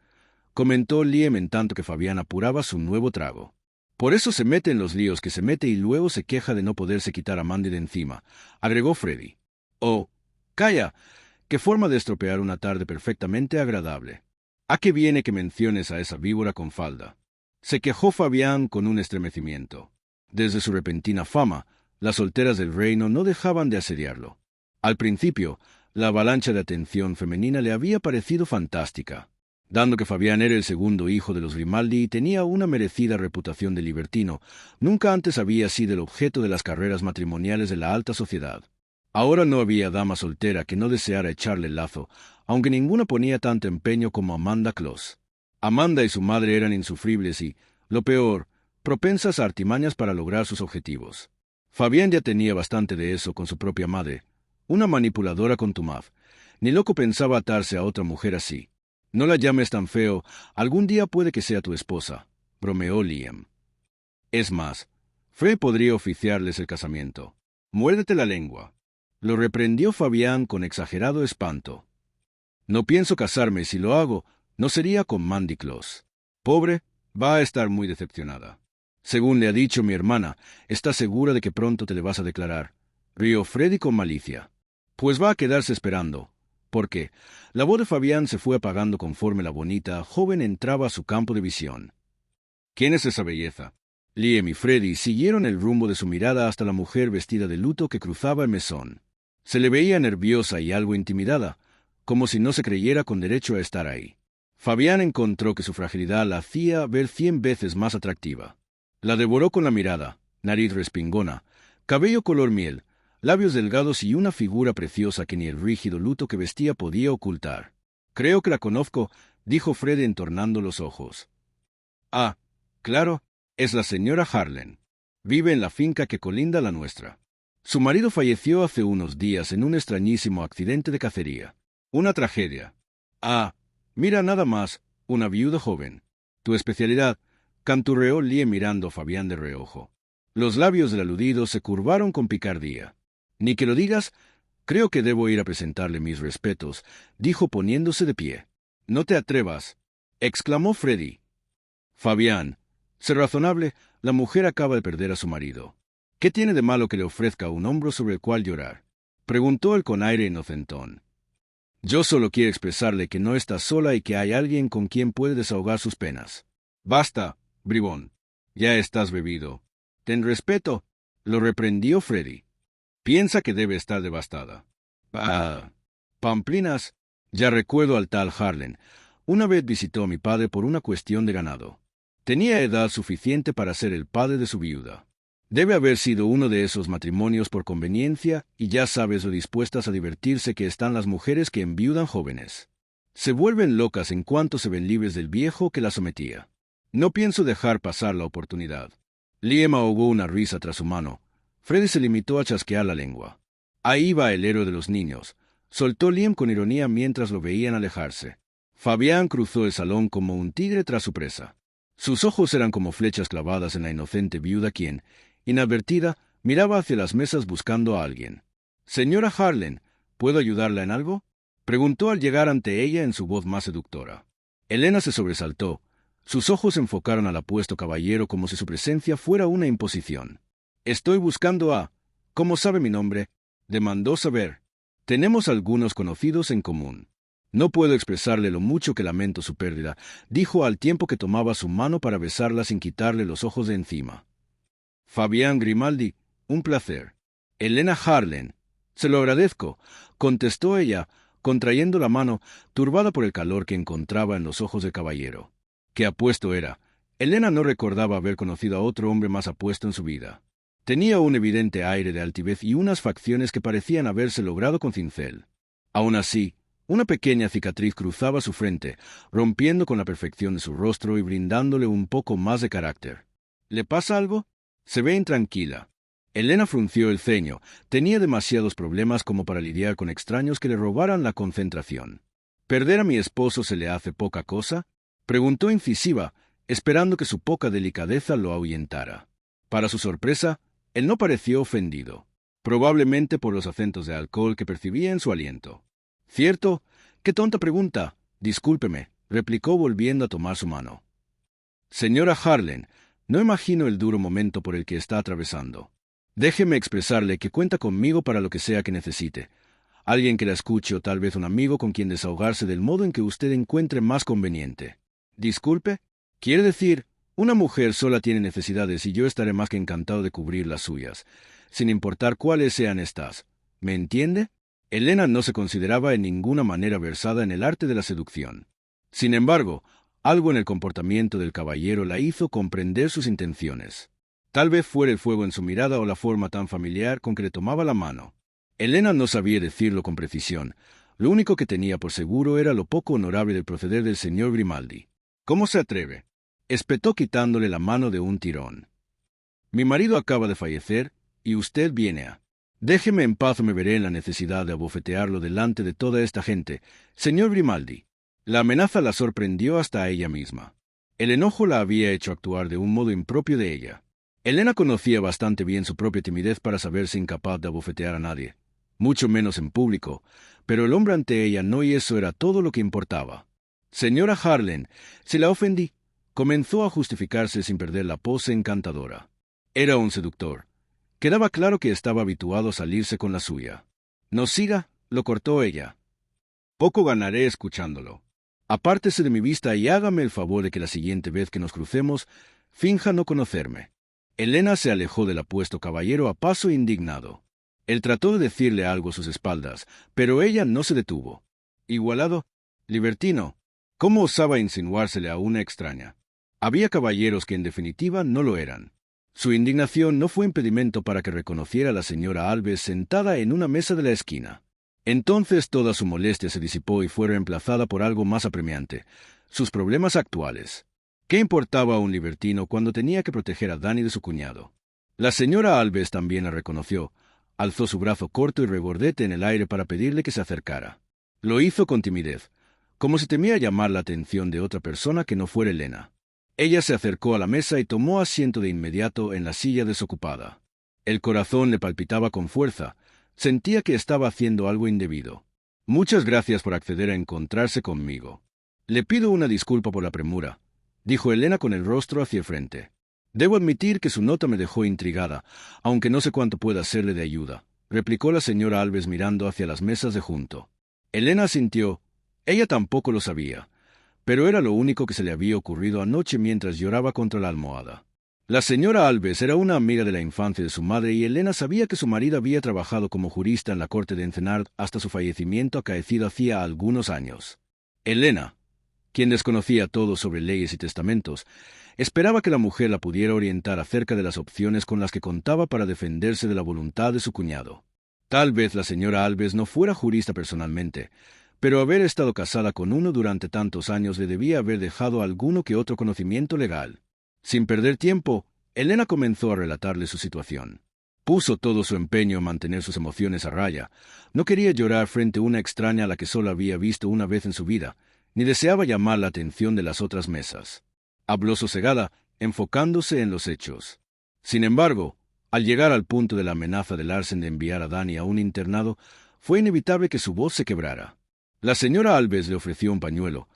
comentó Liam en tanto que Fabián apuraba su nuevo trago. Por eso se mete en los líos que se mete y luego se queja de no poderse quitar a Mandy de encima, agregó Freddy. Oh, calla, qué forma de estropear una tarde perfectamente agradable. ¿A qué viene que menciones a esa víbora con falda? Se quejó Fabián con un estremecimiento. Desde su repentina fama, las solteras del reino no dejaban de asediarlo. Al principio, la avalancha de atención femenina le había parecido fantástica. Dando que Fabián era el segundo hijo de los Grimaldi y tenía una merecida reputación de libertino, nunca antes había sido el objeto de las carreras matrimoniales de la alta sociedad. Ahora no había dama soltera que no deseara echarle el lazo, aunque ninguna ponía tanto empeño como Amanda Close. Amanda y su madre eran insufribles y, lo peor, propensas a artimañas para lograr sus objetivos. Fabián ya tenía bastante de eso con su propia madre, una manipuladora contumaz. Ni loco pensaba atarse a otra mujer así. No la llames tan feo, algún día puede que sea tu esposa, bromeó Liam. Es más, Fred podría oficiarles el casamiento. Muérdete la lengua. Lo reprendió Fabián con exagerado espanto. No pienso casarme, si lo hago, no sería con Mandy Close. Pobre, va a estar muy decepcionada. Según le ha dicho mi hermana, está segura de que pronto te le vas a declarar. Rió Freddy con malicia. Pues va a quedarse esperando. Porque la voz de Fabián se fue apagando conforme la bonita joven entraba a su campo de visión. ¿Quién es esa belleza? Liam y Freddy siguieron el rumbo de su mirada hasta la mujer vestida de luto que cruzaba el mesón. Se le veía nerviosa y algo intimidada, como si no se creyera con derecho a estar ahí. Fabián encontró que su fragilidad la hacía ver 100 veces más atractiva. La devoró con la mirada, nariz respingona, cabello color miel, labios delgados y una figura preciosa que ni el rígido luto que vestía podía ocultar. Creo que la conozco, dijo Fred entornando los ojos. Ah, claro, es la señora Harlan. Vive en la finca que colinda la nuestra. Su marido falleció hace unos días en un extrañísimo accidente de cacería. Una tragedia. Ah, mira nada más, una viuda joven. Tu especialidad, canturreó Liam mirando a Fabián de reojo. Los labios del aludido se curvaron con picardía. Ni que lo digas, creo que debo ir a presentarle mis respetos, dijo poniéndose de pie. No te atrevas, exclamó Freddy. Fabián, sé razonable, la mujer acaba de perder a su marido. ¿Qué tiene de malo que le ofrezca un hombro sobre el cual llorar? Preguntó él con aire inocentón. Yo solo quiero expresarle que no está sola y que hay alguien con quien puede desahogar sus penas. Basta, bribón. Ya estás bebido. Ten respeto, lo reprendió Freddy. Piensa que debe estar devastada. Ah, pamplinas. Ya recuerdo al tal Harlan. Una vez visitó a mi padre por una cuestión de ganado. Tenía edad suficiente para ser el padre de su viuda. Debe haber sido uno de esos matrimonios por conveniencia, y ya sabes lo dispuestas a divertirse que están las mujeres que enviudan jóvenes. Se vuelven locas en cuanto se ven libres del viejo que las sometía. No pienso dejar pasar la oportunidad. Liam ahogó una risa tras su mano. Freddy se limitó a chasquear la lengua. Ahí va el héroe de los niños, soltó Liam con ironía mientras lo veían alejarse. Fabián cruzó el salón como un tigre tras su presa. Sus ojos eran como flechas clavadas en la inocente viuda quien, inadvertida, miraba hacia las mesas buscando a alguien. «Señora Harlan, ¿puedo ayudarla en algo?», preguntó al llegar ante ella en su voz más seductora. Elena se sobresaltó. Sus ojos enfocaron al apuesto caballero como si su presencia fuera una imposición. «Estoy buscando a... ¿Cómo sabe mi nombre?», demandó saber. «Tenemos algunos conocidos en común. No puedo expresarle lo mucho que lamento su pérdida», dijo al tiempo que tomaba su mano para besarla sin quitarle los ojos de encima. «Fabián Grimaldi, un placer». «Elena Harlan». «Se lo agradezco», contestó ella, contrayendo la mano, turbada por el calor que encontraba en los ojos del caballero. Qué apuesto era. Elena no recordaba haber conocido a otro hombre más apuesto en su vida. Tenía un evidente aire de altivez y unas facciones que parecían haberse logrado con cincel. Aún así, una pequeña cicatriz cruzaba su frente, rompiendo con la perfección de su rostro y brindándole un poco más de carácter. «¿Le pasa algo?». «Se ve intranquila». Elena frunció el ceño. Tenía demasiados problemas como para lidiar con extraños que le robaran la concentración. «¿Perder a mi esposo se le hace poca cosa?», preguntó incisiva, esperando que su poca delicadeza lo ahuyentara. Para su sorpresa, él no pareció ofendido, probablemente por los acentos de alcohol que percibía en su aliento. «¿Cierto? ¡Qué tonta pregunta! Discúlpeme», replicó volviendo a tomar su mano. «Señora Harlan, no imagino el duro momento por el que está atravesando. Déjeme expresarle que cuenta conmigo para lo que sea que necesite. Alguien que la escuche o tal vez un amigo con quien desahogarse del modo en que usted encuentre más conveniente». «Disculpe, quiere decir, una mujer sola tiene necesidades y yo estaré más que encantado de cubrir las suyas, sin importar cuáles sean estas. ¿Me entiende?». Elena no se consideraba en ninguna manera versada en el arte de la seducción. Sin embargo, algo en el comportamiento del caballero la hizo comprender sus intenciones. Tal vez fuera el fuego en su mirada o la forma tan familiar con que le tomaba la mano. Elena no sabía decirlo con precisión. Lo único que tenía por seguro era lo poco honorable del proceder del señor Grimaldi. «¿Cómo se atreve?», espetó quitándole la mano de un tirón. «Mi marido acaba de fallecer, y usted viene a... Déjeme en paz o me veré en la necesidad de abofetearlo delante de toda esta gente, señor Grimaldi». La amenaza la sorprendió hasta a ella misma. El enojo la había hecho actuar de un modo impropio de ella. Elena conocía bastante bien su propia timidez para saberse incapaz de abofetear a nadie, mucho menos en público, pero el hombre ante ella no, y eso era todo lo que importaba. «Señora Harlen, se la ofendí», comenzó a justificarse sin perder la pose encantadora. Era un seductor. Quedaba claro que estaba habituado a salirse con la suya. «No siga», lo cortó ella. «Poco ganaré escuchándolo. Apártese de mi vista y hágame el favor de que la siguiente vez que nos crucemos, finja no conocerme». Elena se alejó del apuesto caballero a paso indignado. Él trató de decirle algo a sus espaldas, pero ella no se detuvo. «Igualado, libertino, ¿cómo osaba insinuársele a una extraña?». Había caballeros que en definitiva no lo eran. Su indignación no fue impedimento para que reconociera a la señora Alves sentada en una mesa de la esquina. Entonces toda su molestia se disipó y fue reemplazada por algo más apremiante: sus problemas actuales. ¿Qué importaba a un libertino cuando tenía que proteger a Dani de su cuñado? La señora Alves también la reconoció. Alzó su brazo corto y regordete en el aire para pedirle que se acercara. Lo hizo con timidez, como si temía llamar la atención de otra persona que no fuera Elena. Ella se acercó a la mesa y tomó asiento de inmediato en la silla desocupada. El corazón le palpitaba con fuerza. Sentía que estaba haciendo algo indebido. «Muchas gracias por acceder a encontrarse conmigo. Le pido una disculpa por la premura», dijo Elena con el rostro hacia el frente. «Debo admitir que su nota me dejó intrigada, aunque no sé cuánto pueda serle de ayuda», replicó la señora Alves mirando hacia las mesas de junto. Elena asintió. Ella tampoco lo sabía, pero era lo único que se le había ocurrido anoche mientras lloraba contra la almohada. La señora Alves era una amiga de la infancia de su madre, y Elena sabía que su marido había trabajado como jurista en la corte de Encenard hasta su fallecimiento acaecido hacía algunos años. Elena, quien desconocía todo sobre leyes y testamentos, esperaba que la mujer la pudiera orientar acerca de las opciones con las que contaba para defenderse de la voluntad de su cuñado. Tal vez la señora Alves no fuera jurista personalmente, pero haber estado casada con uno durante tantos años le debía haber dejado alguno que otro conocimiento legal. Sin perder tiempo, Elena comenzó a relatarle su situación. Puso todo su empeño en mantener sus emociones a raya. No quería llorar frente a una extraña a la que solo había visto una vez en su vida, ni deseaba llamar la atención de las otras mesas. Habló sosegada, enfocándose en los hechos. Sin embargo, al llegar al punto de la amenaza de Larsen de enviar a Dani a un internado, fue inevitable que su voz se quebrara. La señora Alves le ofreció un pañuelo,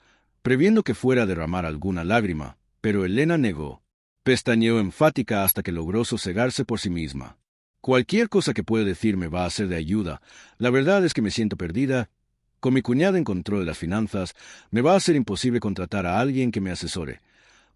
previendo que fuera a derramar alguna lágrima, pero Elena negó. Pestañeó enfática hasta que logró sosegarse por sí misma. «Cualquier cosa que pueda decirme va a ser de ayuda. La verdad es que me siento perdida. Con mi cuñada en control de las finanzas, me va a ser imposible contratar a alguien que me asesore»,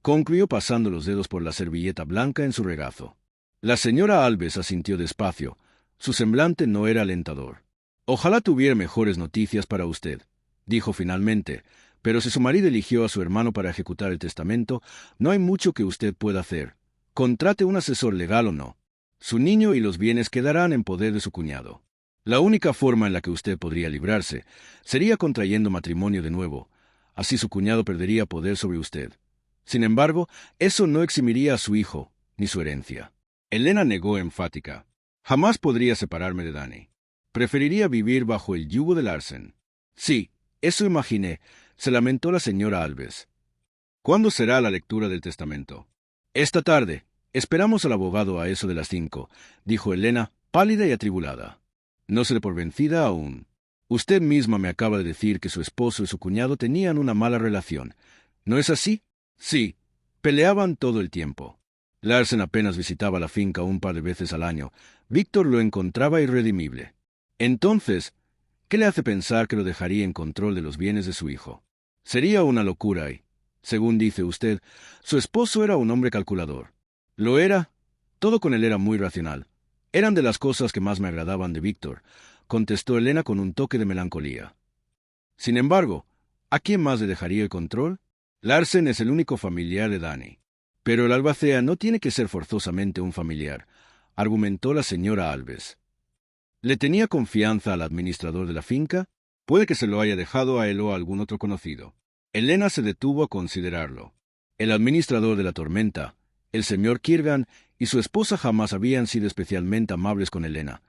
concluyó pasando los dedos por la servilleta blanca en su regazo. La señora Alves asintió despacio. Su semblante no era alentador. «Ojalá tuviera mejores noticias para usted», dijo finalmente, «pero si su marido eligió a su hermano para ejecutar el testamento, no hay mucho que usted pueda hacer. Contrate un asesor legal o no. Su niño y los bienes quedarán en poder de su cuñado. La única forma en la que usted podría librarse sería contrayendo matrimonio de nuevo. Así su cuñado perdería poder sobre usted. Sin embargo, eso no eximiría a su hijo, ni su herencia». Elena negó enfática. «Jamás podría separarme de Dani. Preferiría vivir bajo el yugo de Larsen». «Sí, eso imaginé», se lamentó la señora Alves. «¿Cuándo será la lectura del testamento?» «Esta tarde. Esperamos al abogado a eso de las 5», dijo Elena, pálida y atribulada. «No se dé por vencida aún. Usted misma me acaba de decir que su esposo y su cuñado tenían una mala relación. ¿No es así?» «Sí. Peleaban todo el tiempo. Larsen apenas visitaba la finca un par de veces al año. Víctor lo encontraba irredimible. Entonces, ¿qué le hace pensar que lo dejaría en control de los bienes de su hijo? Sería una locura y, según dice usted, su esposo era un hombre calculador». «Lo era. Todo con él era muy racional. Eran de las cosas que más me agradaban de Víctor», contestó Elena con un toque de melancolía. «Sin embargo, ¿A quién más le dejaría el control? Larsen es el único familiar de Danny. Pero el albacea no tiene que ser forzosamente un familiar, argumentó la señora Alves. ¿Le tenía confianza al administrador de la finca? Puede que se lo haya dejado a él o a algún otro conocido. Elena se detuvo a considerarlo. El administrador de la tormenta, el señor Kirgan, y su esposa jamás habían sido especialmente amables con Elena.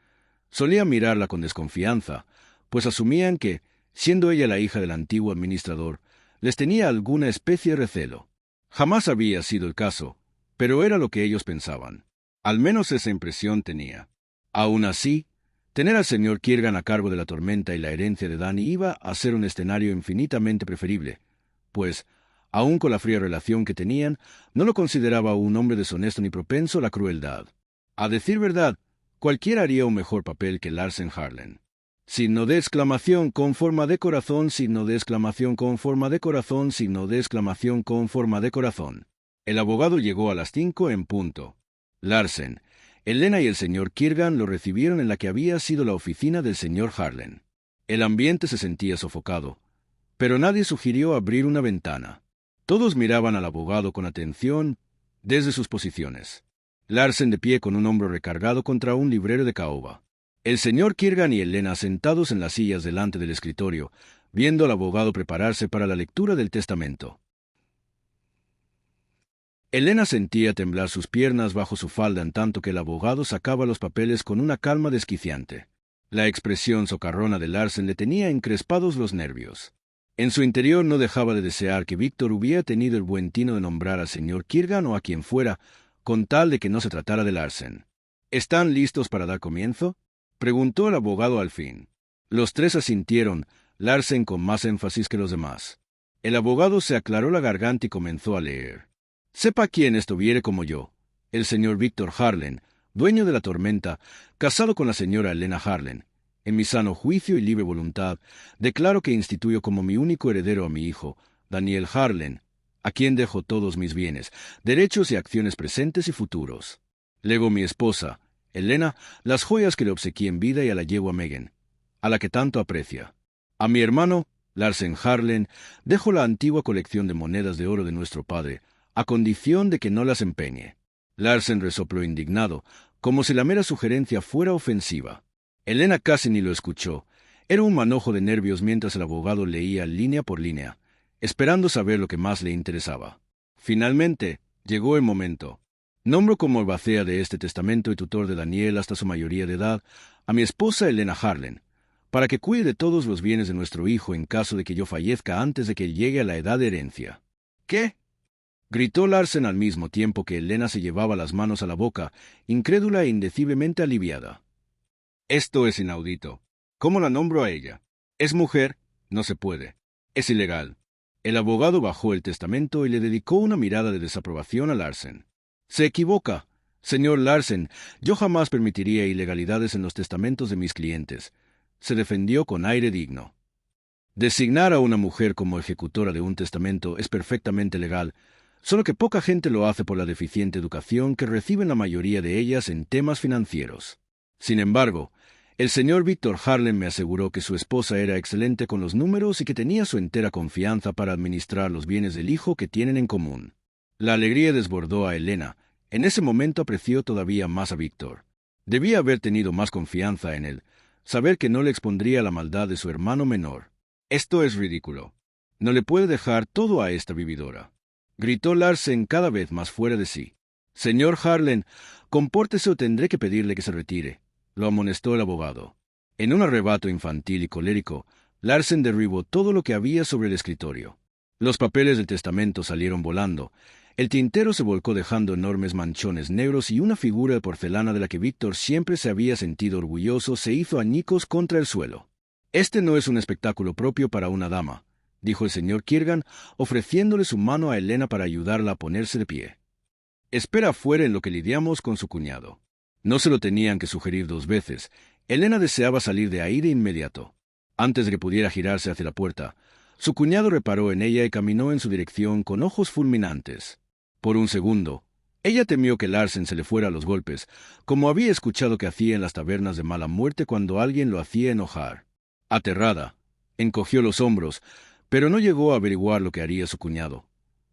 Solían mirarla con desconfianza, pues asumían que, siendo ella la hija del antiguo administrador, les tenía alguna especie de recelo. Jamás había sido el caso, pero era lo que ellos pensaban. Al menos esa impresión tenía. Aún así, tener al señor Kirgan a cargo de la tormenta y la herencia de Danny iba a ser un escenario infinitamente preferible, pues, aun con la fría relación que tenían, no lo consideraba un hombre deshonesto ni propenso a la crueldad. A decir verdad, cualquiera haría un mejor papel que Larsen Harlen. Signo de exclamación con forma de corazón, signo de exclamación con forma de corazón, signo de exclamación con forma de corazón. El abogado llegó a las 5 en punto. Larsen, Elena y el señor Kirgan lo recibieron en la que había sido la oficina del señor Harlen. El ambiente se sentía sofocado, pero nadie sugirió abrir una ventana. Todos miraban al abogado con atención desde sus posiciones. Larsen de pie con un hombro recargado contra un librero de caoba. El señor Kirgan y Elena sentados en las sillas delante del escritorio, viendo al abogado prepararse para la lectura del testamento. Elena sentía temblar sus piernas bajo su falda en tanto que el abogado sacaba los papeles con una calma desquiciante. La expresión socarrona de Larsen le tenía encrespados los nervios. En su interior no dejaba de desear que Víctor hubiera tenido el buen tino de nombrar al señor Kirgan o a quien fuera, con tal de que no se tratara de Larsen. ¿Están listos para dar comienzo?, preguntó el abogado al fin. Los tres asintieron, Larsen con más énfasis que los demás. El abogado se aclaró la garganta y comenzó a leer. Sepa quien estuviere como yo, el señor Víctor Harlen, dueño de la tormenta, casado con la señora Elena Harlen. En mi sano juicio y libre voluntad, declaro que instituyo como mi único heredero a mi hijo, Daniel Harlen, a quien dejo todos mis bienes, derechos y acciones presentes y futuros. Lego mi esposa, Elena, las joyas que le obsequié en vida y a la yegua Megan, a la que tanto aprecia. A mi hermano, Larsen Harlen, dejo la antigua colección de monedas de oro de nuestro padre, a condición de que no las empeñe. Larsen resopló indignado, como si la mera sugerencia fuera ofensiva. Elena casi ni lo escuchó. Era un manojo de nervios mientras el abogado leía línea por línea, esperando saber lo que más le interesaba. Finalmente, llegó el momento. Nombro como albacea de este testamento y tutor de Daniel hasta su mayoría de edad a mi esposa Elena Harlen, para que cuide de todos los bienes de nuestro hijo en caso de que yo fallezca antes de que llegue a la edad de herencia. ¿Qué?, gritó Larsen al mismo tiempo que Elena se llevaba las manos a la boca, incrédula e indeciblemente aliviada. Esto es inaudito. ¿Cómo la nombro a ella? Es mujer, no se puede. Es ilegal. El abogado bajó el testamento y le dedicó una mirada de desaprobación a Larsen. Se equivoca. Señor Larsen, yo jamás permitiría ilegalidades en los testamentos de mis clientes. Se defendió con aire digno. Designar a una mujer como ejecutora de un testamento es perfectamente legal, solo que poca gente lo hace por la deficiente educación que reciben la mayoría de ellas en temas financieros. Sin embargo, el señor Víctor Harlen me aseguró que su esposa era excelente con los números y que tenía su entera confianza para administrar los bienes del hijo que tienen en común. La alegría desbordó a Elena. En ese momento apreció todavía más a Víctor. Debía haber tenido más confianza en él, saber que no le expondría a la maldad de su hermano menor. Esto es ridículo. No le puede dejar todo a esta vividora. Gritó Larsen cada vez más fuera de sí. Señor Harlen, compórtese o tendré que pedirle que se retire, lo amonestó el abogado. En un arrebato infantil y colérico, Larsen derribó todo lo que había sobre el escritorio. Los papeles del testamento salieron volando. El tintero se volcó dejando enormes manchones negros y una figura de porcelana de la que Víctor siempre se había sentido orgulloso se hizo añicos contra el suelo. Este no es un espectáculo propio para una dama, dijo el señor Kirgan, ofreciéndole su mano a Elena para ayudarla a ponerse de pie. Espera afuera en lo que lidiamos con su cuñado. No se lo tenían que sugerir dos veces. Elena deseaba salir de ahí de inmediato. Antes de que pudiera girarse hacia la puerta, su cuñado reparó en ella y caminó en su dirección con ojos fulminantes. Por un segundo, ella temió que Larsen se le fuera a los golpes, como había escuchado que hacía en las tabernas de mala muerte cuando alguien lo hacía enojar. Aterrada, encogió los hombros, Pero no llegó a averiguar lo que haría su cuñado,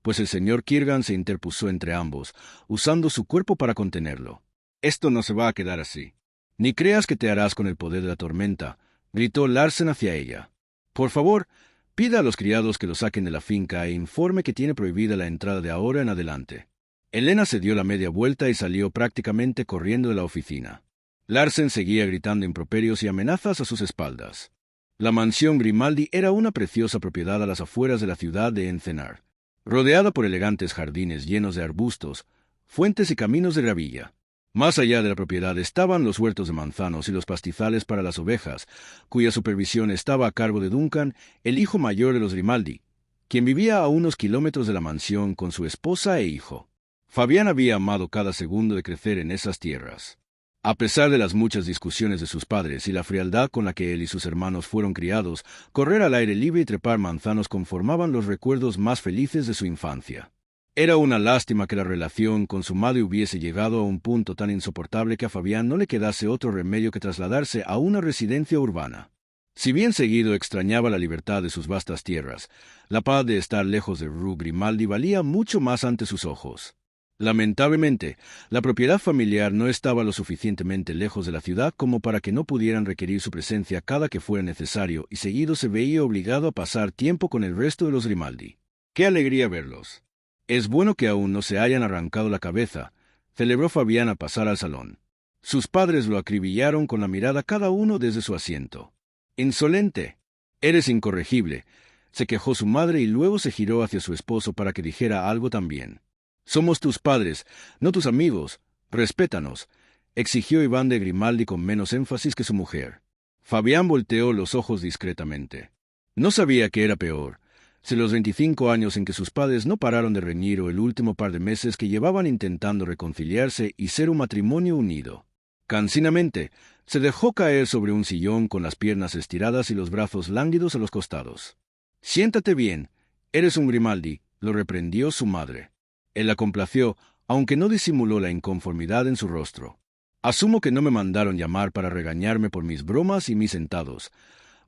pues el señor Kirgan se interpuso entre ambos, usando su cuerpo para contenerlo. «Esto no se va a quedar así. Ni creas que te harás con el poder de la tormenta», gritó Larsen hacia ella. «Por favor, pida a los criados que lo saquen de la finca e informe que tiene prohibida la entrada de ahora en adelante». Elena se dio la media vuelta y salió prácticamente corriendo de la oficina. Larsen seguía gritando improperios y amenazas a sus espaldas. La mansión Grimaldi era una preciosa propiedad a las afueras de la ciudad de Encenar, rodeada por elegantes jardines llenos de arbustos, fuentes y caminos de gravilla. Más allá de la propiedad estaban los huertos de manzanos y los pastizales para las ovejas, cuya supervisión estaba a cargo de Duncan, el hijo mayor de los Grimaldi, quien vivía a unos kilómetros de la mansión con su esposa e hijo. Fabián había amado cada segundo de crecer en esas tierras. A pesar de las muchas discusiones de sus padres y la frialdad con la que él y sus hermanos fueron criados, correr al aire libre y trepar manzanos conformaban los recuerdos más felices de su infancia. Era una lástima que la relación con su madre hubiese llegado a un punto tan insoportable que a Fabián no le quedase otro remedio que trasladarse a una residencia urbana. Si bien seguido extrañaba la libertad de sus vastas tierras, la paz de estar lejos de Rue Grimaldi valía mucho más ante sus ojos. Lamentablemente, la propiedad familiar no estaba lo suficientemente lejos de la ciudad como para que no pudieran requerir su presencia cada que fuera necesario, y seguido se veía obligado a pasar tiempo con el resto de los Grimaldi. ¡Qué alegría verlos! Es bueno que aún no se hayan arrancado la cabeza, celebró Fabián al pasar al salón. Sus padres lo acribillaron con la mirada cada uno desde su asiento. «¡Insolente! Eres incorregible», se quejó su madre y luego se giró hacia su esposo para que dijera algo también. «Somos tus padres, no tus amigos. Respétanos», exigió Iván de Grimaldi con menos énfasis que su mujer. Fabián volteó los ojos discretamente. No sabía qué era peor, si los 25 años en que sus padres no pararon de reñir o el último par de meses que llevaban intentando reconciliarse y ser un matrimonio unido. Cansinamente, se dejó caer sobre un sillón con las piernas estiradas y los brazos lánguidos a los costados. «Siéntate bien, eres un Grimaldi», lo reprendió su madre. Él la complació, aunque no disimuló la inconformidad en su rostro. «Asumo que no me mandaron llamar para regañarme por mis bromas y mis sentados»,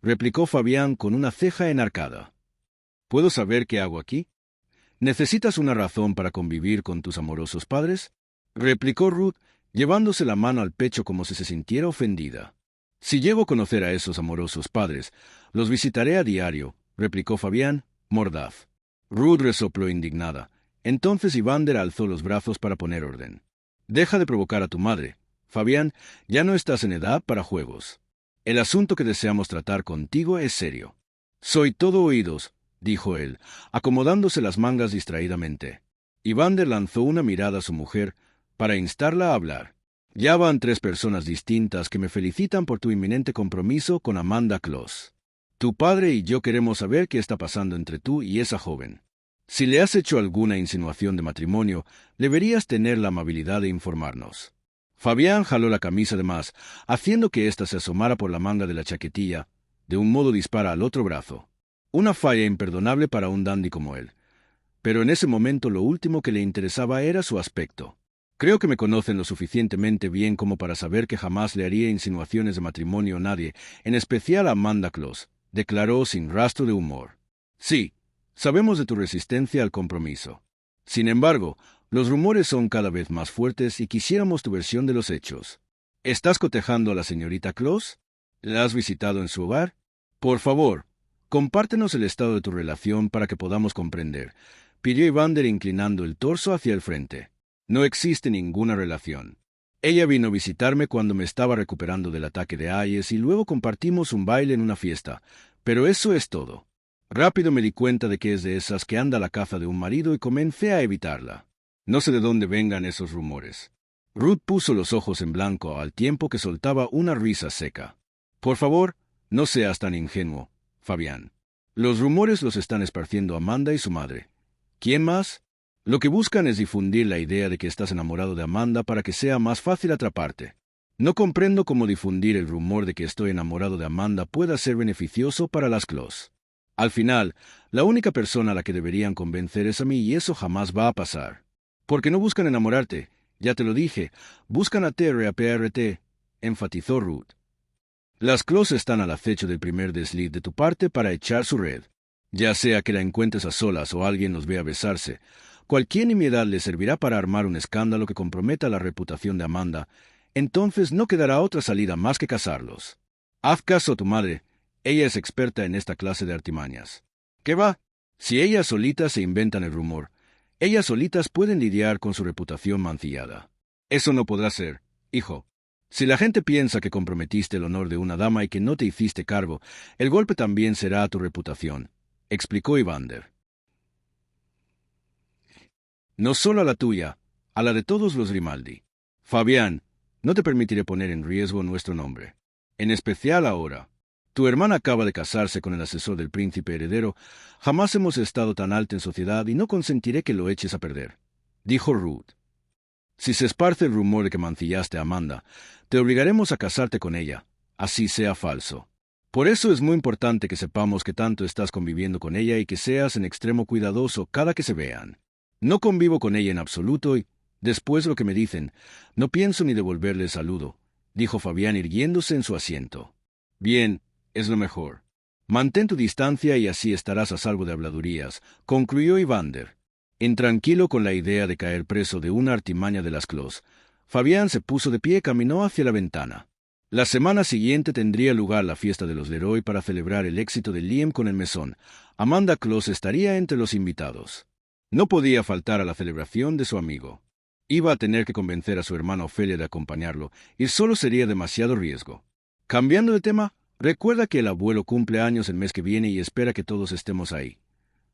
replicó Fabián con una ceja enarcada. «¿Puedo saber qué hago aquí? ¿Necesitas una razón para convivir con tus amorosos padres?», replicó Ruth, llevándose la mano al pecho como si se sintiera ofendida. «Si llego a conocer a esos amorosos padres, los visitaré a diario», replicó Fabián, mordaz. Ruth resopló indignada. Entonces Evander alzó los brazos para poner orden. «Deja de provocar a tu madre. Fabián, ya no estás en edad para juegos. El asunto que deseamos tratar contigo es serio». «Soy todo oídos», dijo él, acomodándose las mangas distraídamente. Evander lanzó una mirada a su mujer para instarla a hablar. «Ya van 3 personas distintas que me felicitan por tu inminente compromiso con Amanda Kloss. Tu padre y yo queremos saber qué está pasando entre tú y esa joven. Si le has hecho alguna insinuación de matrimonio, deberías tener la amabilidad de informarnos». Fabián jaló la camisa de más, haciendo que ésta se asomara por la manga de la chaquetilla, de un modo dispara al otro brazo. Una falla imperdonable para un dandy como él. Pero en ese momento lo último que le interesaba era su aspecto. «Creo que me conocen lo suficientemente bien como para saber que jamás le haría insinuaciones de matrimonio a nadie, en especial a Amanda Kloss», declaró sin rastro de humor. «Sí, sabemos de tu resistencia al compromiso. Sin embargo, los rumores son cada vez más fuertes y quisiéramos tu versión de los hechos. ¿Estás cotejando a la señorita Kloss? ¿La has visitado en su hogar? Por favor, compártenos el estado de tu relación para que podamos comprender», pidió Evander inclinando el torso hacia el frente. «No existe ninguna relación. Ella vino a visitarme cuando me estaba recuperando del ataque de Ayes y luego compartimos un baile en una fiesta, pero eso es todo. Rápido me di cuenta de que es de esas que anda a la caza de un marido y comencé a evitarla. No sé de dónde vengan esos rumores». Ruth puso los ojos en blanco al tiempo que soltaba una risa seca. «Por favor, no seas tan ingenuo, Fabián. Los rumores los están esparciendo Amanda y su madre. ¿Quién más? Lo que buscan es difundir la idea de que estás enamorado de Amanda para que sea más fácil atraparte. No comprendo cómo difundir el rumor de que estoy enamorado de Amanda pueda ser beneficioso para las Kloss. Al final, la única persona a la que deberían convencer es a mí y eso jamás va a pasar. Porque no buscan enamorarte, ya te lo dije, buscan a TRAPRT, enfatizó Ruth. Las Kloss están al acecho del primer desliz de tu parte para echar su red. Ya sea que la encuentres a solas o alguien los vea besarse, cualquier nimiedad le servirá para armar un escándalo que comprometa la reputación de Amanda. Entonces no quedará otra salida más que casarlos. Haz caso a tu madre. Ella es experta en esta clase de artimañas. ¿Qué va? Si ellas solitas se inventan el rumor, ellas solitas pueden lidiar con su reputación mancillada. Eso no podrá ser, hijo. Si la gente piensa que comprometiste el honor de una dama y que no te hiciste cargo, el golpe también será a tu reputación, explicó Evander. No solo a la tuya, a la de todos los Grimaldi. Fabián, no te permitiré poner en riesgo nuestro nombre. En especial ahora. Tu hermana acaba de casarse con el asesor del príncipe heredero. Jamás hemos estado tan alta en sociedad y no consentiré que lo eches a perder, dijo Ruth. Si se esparce el rumor de que mancillaste a Amanda, te obligaremos a casarte con ella, así sea falso. Por eso es muy importante que sepamos que tanto estás conviviendo con ella y que seas en extremo cuidadoso cada que se vean. No convivo con ella en absoluto y, después de lo que me dicen, no pienso ni devolverle el saludo, dijo Fabián irguiéndose en su asiento. Bien, es lo mejor. Mantén tu distancia y así estarás a salvo de habladurías, concluyó Evander. Intranquilo con la idea de caer preso de una artimaña de las Clos, Fabián se puso de pie y caminó hacia la ventana. La semana siguiente tendría lugar la fiesta de los Leroy para celebrar el éxito de Liam con el mesón. Amanda Clos estaría entre los invitados. No podía faltar a la celebración de su amigo. Iba a tener que convencer a su hermana Ofelia de acompañarlo, y solo sería demasiado riesgo. Cambiando de tema, recuerda que el abuelo cumple años el mes que viene y espera que todos estemos ahí,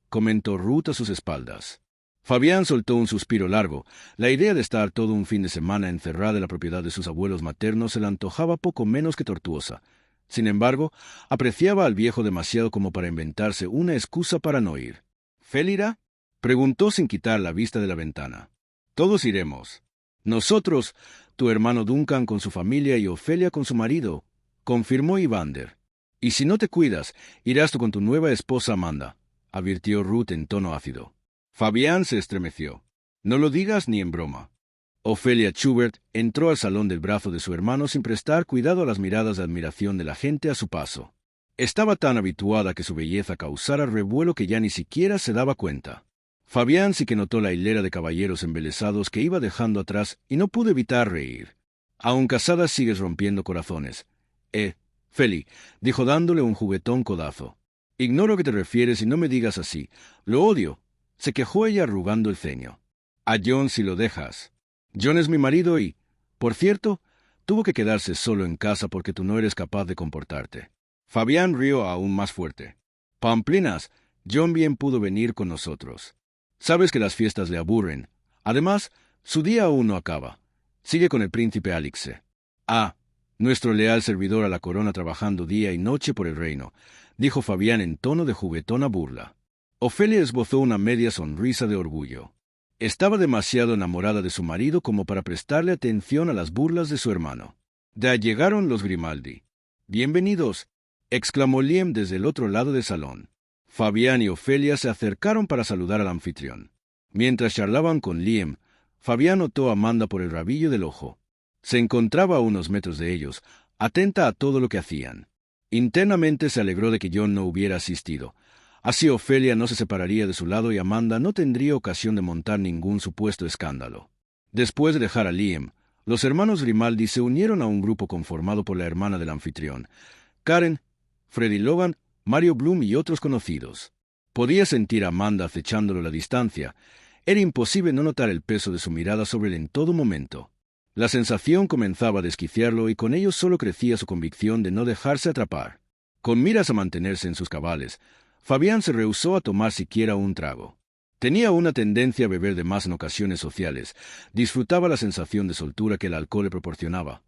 comentó Ruth a sus espaldas. Fabián soltó un suspiro largo. La idea de estar todo un fin de semana encerrada en la propiedad de sus abuelos maternos se le antojaba poco menos que tortuosa. Sin embargo, apreciaba al viejo demasiado como para inventarse una excusa para no ir. ¿Félira? Preguntó sin quitar la vista de la ventana. Todos iremos. Nosotros, tu hermano Duncan con su familia y Ofelia con su marido, confirmó Evander. Y si no te cuidas, irás tú con tu nueva esposa Amanda, advirtió Ruth en tono ácido. Fabián se estremeció. No lo digas ni en broma. Ofelia Schubert entró al salón del brazo de su hermano sin prestar cuidado a las miradas de admiración de la gente a su paso. Estaba tan habituada que su belleza causara revuelo que ya ni siquiera se daba cuenta. Fabián sí que notó la hilera de caballeros embelesados que iba dejando atrás y no pudo evitar reír. Aun casada sigues rompiendo corazones. Feli, dijo dándole un juguetón codazo. Ignoro a qué te refieres y no me digas así. Lo odio, se quejó ella arrugando el ceño. A John si lo dejas. John es mi marido y, por cierto, tuvo que quedarse solo en casa porque tú no eres capaz de comportarte. Fabián rió aún más fuerte. Pamplinas, John bien pudo venir con nosotros. Sabes que las fiestas le aburren. Además, su día aún no acaba. Sigue con el príncipe Alixe. Nuestro leal servidor a la corona trabajando día y noche por el reino, dijo Fabián en tono de juguetona burla. Ofelia esbozó una media sonrisa de orgullo. Estaba demasiado enamorada de su marido como para prestarle atención a las burlas de su hermano. Ya llegaron los Grimaldi. «Bienvenidos», exclamó Liam desde el otro lado del salón. Fabián y Ofelia se acercaron para saludar al anfitrión. Mientras charlaban con Liam, Fabián notó a Amanda por el rabillo del ojo. Se encontraba a unos metros de ellos, atenta a todo lo que hacían. Internamente se alegró de que John no hubiera asistido. Así Ofelia no se separaría de su lado y Amanda no tendría ocasión de montar ningún supuesto escándalo. Después de dejar a Liam, los hermanos Grimaldi se unieron a un grupo conformado por la hermana del anfitrión, Karen, Freddy Logan, Mario Bloom y otros conocidos. Podía sentir a Amanda acechándolo a la distancia. Era imposible no notar el peso de su mirada sobre él en todo momento. La sensación comenzaba a desquiciarlo y con ello solo crecía su convicción de no dejarse atrapar. Con miras a mantenerse en sus cabales, Fabián se rehusó a tomar siquiera un trago. Tenía una tendencia a beber de más en ocasiones sociales. Disfrutaba la sensación de soltura que el alcohol le proporcionaba.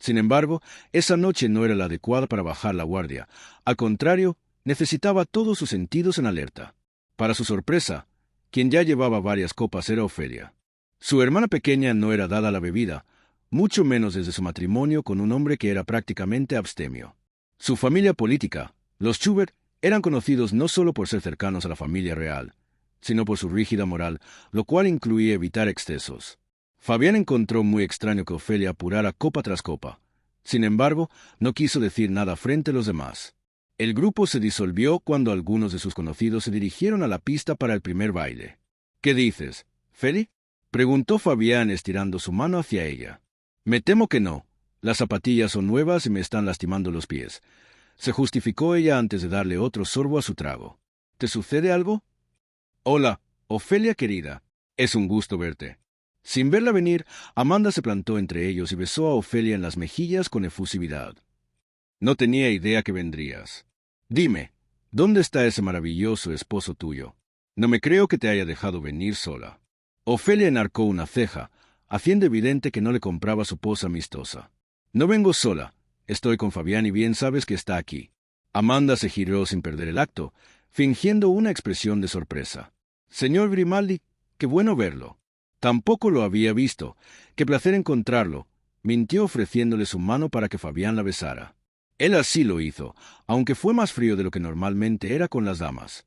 Sin embargo, esa noche no era la adecuada para bajar la guardia. Al contrario, necesitaba todos sus sentidos en alerta. Para su sorpresa, quien ya llevaba varias copas era Ofelia. Su hermana pequeña no era dada a la bebida, mucho menos desde su matrimonio con un hombre que era prácticamente abstemio. Su familia política, los Schubert, eran conocidos no solo por ser cercanos a la familia real, sino por su rígida moral, lo cual incluía evitar excesos. Fabián encontró muy extraño que Ofelia apurara copa tras copa. Sin embargo, no quiso decir nada frente a los demás. El grupo se disolvió cuando algunos de sus conocidos se dirigieron a la pista para el primer baile. ¿Qué dices, Feli? Preguntó Fabián estirando su mano hacia ella. Me temo que no. Las zapatillas son nuevas y me están lastimando los pies. Se justificó ella antes de darle otro sorbo a su trago. ¿Te sucede algo? Hola, Ofelia querida. Es un gusto verte. Sin verla venir, Amanda se plantó entre ellos y besó a Ofelia en las mejillas con efusividad. No tenía idea que vendrías. Dime, ¿dónde está ese maravilloso esposo tuyo? No me creo que te haya dejado venir sola. Ofelia enarcó una ceja, haciendo evidente que no le compraba su posa amistosa. No vengo sola. Estoy con Fabián y bien sabes que está aquí. Amanda se giró sin perder el acto, fingiendo una expresión de sorpresa. Señor Grimaldi, qué bueno verlo. Tampoco lo había visto. Qué placer encontrarlo. Mintió ofreciéndole su mano para que Fabián la besara. Él así lo hizo, aunque fue más frío de lo que normalmente era con las damas.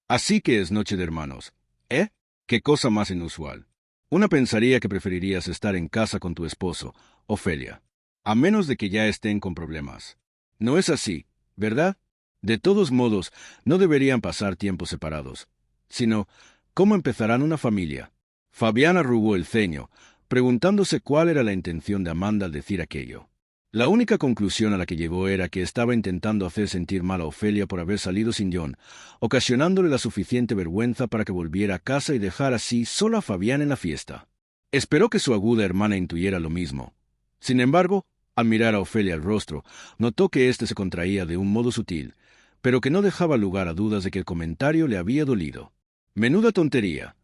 Así que es noche de hermanos, ¿eh? Qué cosa más inusual. Una pensaría que preferirías estar en casa con tu esposo, Ofelia. A menos de que ya estén con problemas. No es así, ¿verdad? De todos modos, no deberían pasar tiempos separados. Sino, ¿cómo empezarán una familia? Fabián arrugó el ceño, preguntándose cuál era la intención de Amanda al decir aquello. La única conclusión a la que llegó era que estaba intentando hacer sentir mal a Ofelia por haber salido sin John, ocasionándole la suficiente vergüenza para que volviera a casa y dejara así solo a Fabián en la fiesta. Esperó que su aguda hermana intuyera lo mismo. Sin embargo, al mirar a Ofelia el rostro, notó que éste se contraía de un modo sutil, pero que no dejaba lugar a dudas de que el comentario le había dolido. Menuda tontería,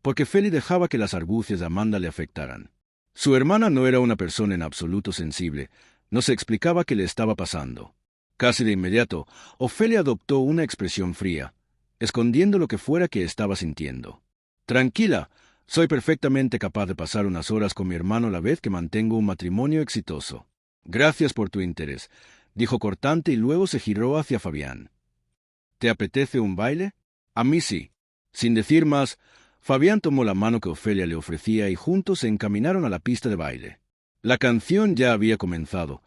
porque Feli dejaba que las argucias de Amanda le afectaran. Su hermana no era una persona en absoluto sensible, no se explicaba qué le estaba pasando. Casi de inmediato, Ofelia adoptó una expresión fría, escondiendo lo que fuera que estaba sintiendo. Tranquila, soy perfectamente capaz de pasar unas horas con mi hermano a la vez que mantengo un matrimonio exitoso. Gracias por tu interés, dijo cortante y luego se giró hacia Fabián. ¿Te apetece un baile? A mí sí. Sin decir más, Fabián tomó la mano que Ofelia le ofrecía y juntos se encaminaron a la pista de baile. La canción ya había comenzado,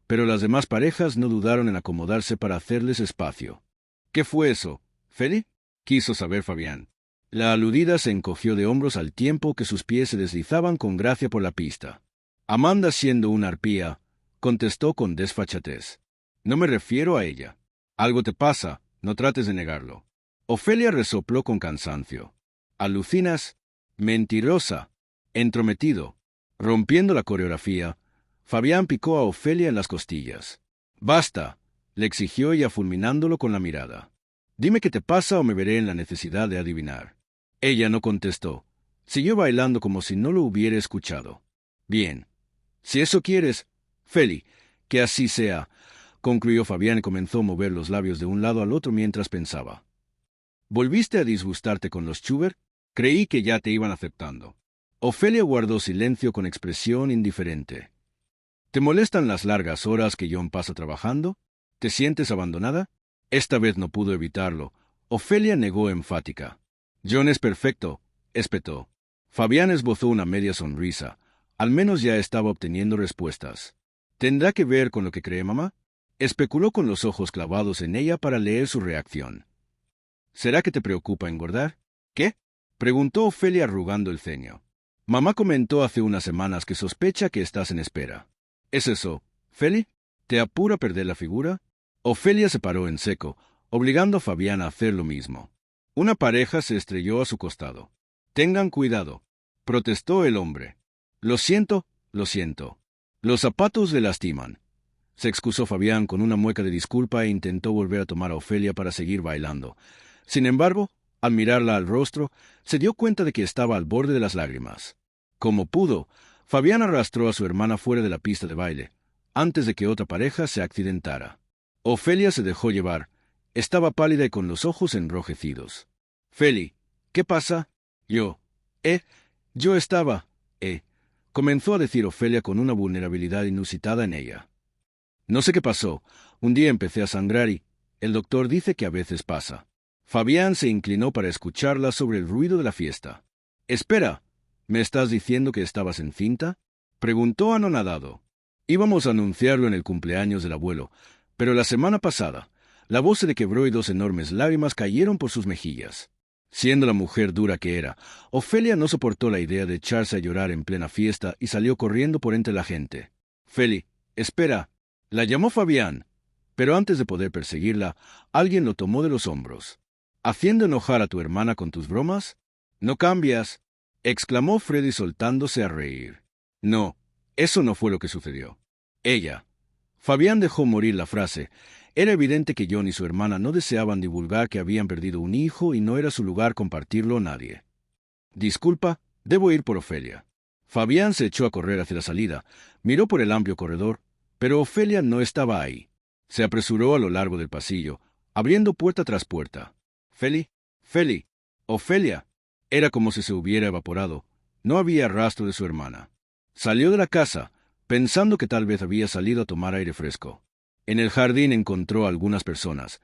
pero las demás parejas no dudaron en acomodarse para hacerles espacio. ¿Qué fue eso, Feli? Quiso saber Fabián. La aludida se encogió de hombros al tiempo que sus pies se deslizaban con gracia por la pista. Amanda, siendo una arpía, contestó con desfachatez. No me refiero a ella. Algo te pasa, no trates de negarlo. Ofelia resopló con cansancio. ¿Alucinas? Mentirosa. Entrometido. Rompiendo la coreografía, Fabián picó a Ofelia en las costillas. Basta, le exigió ella fulminándolo con la mirada. Dime qué te pasa o me veré en la necesidad de adivinar. Ella no contestó. Siguió bailando como si no lo hubiera escuchado. Bien. Si eso quieres, Feli, que así sea, concluyó Fabián y comenzó a mover los labios de un lado al otro mientras pensaba. ¿Volviste a disgustarte con los Schubert? Creí que ya te iban aceptando. Ofelia guardó silencio con expresión indiferente. ¿Te molestan las largas horas que John pasa trabajando? ¿Te sientes abandonada? Esta vez no pudo evitarlo. Ofelia negó enfática. John es perfecto, espetó. Fabián esbozó una media sonrisa. Al menos ya estaba obteniendo respuestas. ¿Tendrá que ver con lo que cree mamá? Especuló con los ojos clavados en ella para leer su reacción. ¿Será que te preocupa engordar? ¿Qué? Preguntó Ofelia arrugando el ceño. Mamá comentó hace unas semanas que sospecha que estás en espera. ¿Es eso, Feli? ¿Te apura perder la figura? Ofelia se paró en seco, obligando a Fabián a hacer lo mismo. Una pareja se estrelló a su costado. Tengan cuidado, protestó el hombre. Lo siento, lo siento. Los zapatos le lastiman. Se excusó Fabián con una mueca de disculpa e intentó volver a tomar a Ofelia para seguir bailando. Sin embargo, al mirarla al rostro, se dio cuenta de que estaba al borde de las lágrimas. Como pudo, Fabián arrastró a su hermana fuera de la pista de baile, antes de que otra pareja se accidentara. Ofelia se dejó llevar. Estaba pálida y con los ojos enrojecidos. Feli, ¿qué pasa? Yo estaba, comenzó a decir Ofelia con una vulnerabilidad inusitada en ella. No sé qué pasó. Un día empecé a sangrar y el doctor dice que a veces pasa. Fabián se inclinó para escucharla sobre el ruido de la fiesta. Espera, ¿me estás diciendo que estabas encinta? Preguntó anonadado. Íbamos a anunciarlo en el cumpleaños del abuelo, pero la semana pasada, La voz se le quebró y 2 enormes lágrimas cayeron por sus mejillas. Siendo la mujer dura que era, Ofelia no soportó la idea de echarse a llorar en plena fiesta y salió corriendo por entre la gente. «Feli, espera», la llamó Fabián, pero antes de poder perseguirla, alguien lo tomó de los hombros. «¿Haciendo enojar a tu hermana con tus bromas? No cambias», exclamó Freddy soltándose a reír. «No, eso no fue lo que sucedió. Ella». Fabián dejó morir la frase. Era evidente que John y su hermana no deseaban divulgar que habían perdido un hijo y no era su lugar compartirlo a nadie. «Disculpa, debo ir por Ofelia». Fabián se echó a correr hacia la salida, miró por el amplio corredor, pero Ofelia no estaba ahí. Se apresuró a lo largo del pasillo, abriendo puerta tras puerta. «Feli, Feli, Ofelia». Era como si se hubiera evaporado. No había rastro de su hermana. Salió de la casa, pensando que tal vez había salido a tomar aire fresco. En el jardín encontró a algunas personas,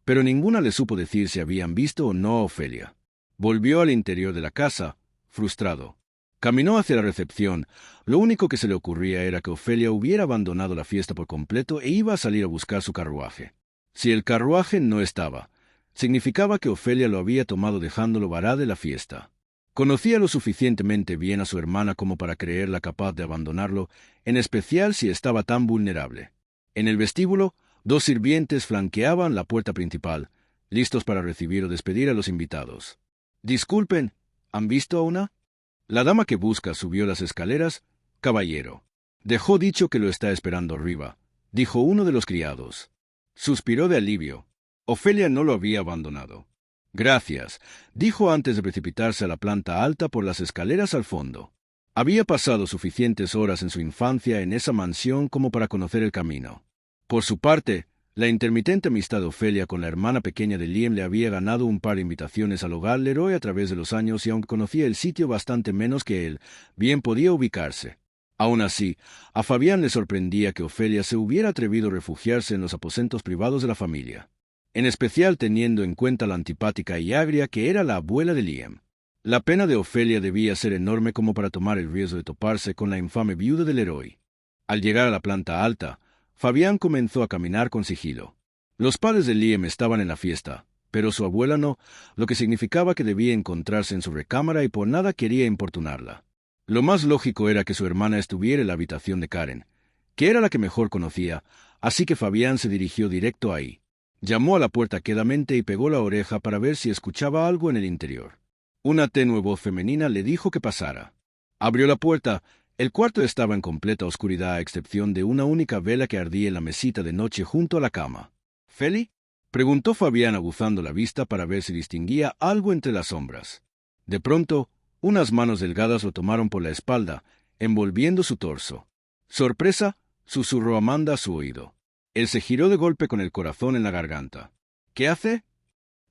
pero ninguna le supo decir si habían visto o no a Ofelia. Volvió al interior de la casa, frustrado. Caminó hacia la recepción. Lo único que se le ocurría era que Ofelia hubiera abandonado la fiesta por completo e iba a salir a buscar su carruaje. Si el carruaje no estaba, significaba que Ofelia lo había tomado dejándolo varado de la fiesta. Conocía lo suficientemente bien a su hermana como para creerla capaz de abandonarlo, en especial si estaba tan vulnerable. En el vestíbulo, 2 sirvientes flanqueaban la puerta principal, listos para recibir o despedir a los invitados. «Disculpen, ¿han visto a una?» «La dama que busca subió las escaleras, caballero. Dejó dicho que lo está esperando arriba», dijo uno de los criados. Suspiró de alivio. Ofelia no lo había abandonado. «Gracias», dijo antes de precipitarse a la planta alta por las escaleras al fondo. Había pasado suficientes horas en su infancia en esa mansión como para conocer el camino. Por su parte, la intermitente amistad de Ofelia con la hermana pequeña de Liam le había ganado un par de invitaciones al hogar Leroy a través de los años y aunque conocía el sitio bastante menos que él, bien podía ubicarse. Aún así, a Fabián le sorprendía que Ofelia se hubiera atrevido a refugiarse en los aposentos privados de la familia, en especial teniendo en cuenta la antipática y agria que era la abuela de Liam. La pena de Ofelia debía ser enorme como para tomar el riesgo de toparse con la infame viuda del Leroy. Al llegar a la planta alta, Fabián comenzó a caminar con sigilo. Los padres de Liam estaban en la fiesta, pero su abuela no, lo que significaba que debía encontrarse en su recámara y por nada quería importunarla. Lo más lógico era que su hermana estuviera en la habitación de Karen, que era la que mejor conocía, así que Fabián se dirigió directo ahí. Llamó a la puerta quedamente y pegó la oreja para ver si escuchaba algo en el interior. Una tenue voz femenina le dijo que pasara. Abrió la puerta. El cuarto estaba en completa oscuridad a excepción de una única vela que ardía en la mesita de noche junto a la cama. «¿Feli?», preguntó Fabián aguzando la vista para ver si distinguía algo entre las sombras. De pronto, unas manos delgadas lo tomaron por la espalda, envolviendo su torso. «Sorpresa», susurró Amanda a su oído. Él se giró de golpe con el corazón en la garganta. «¿Qué hace?».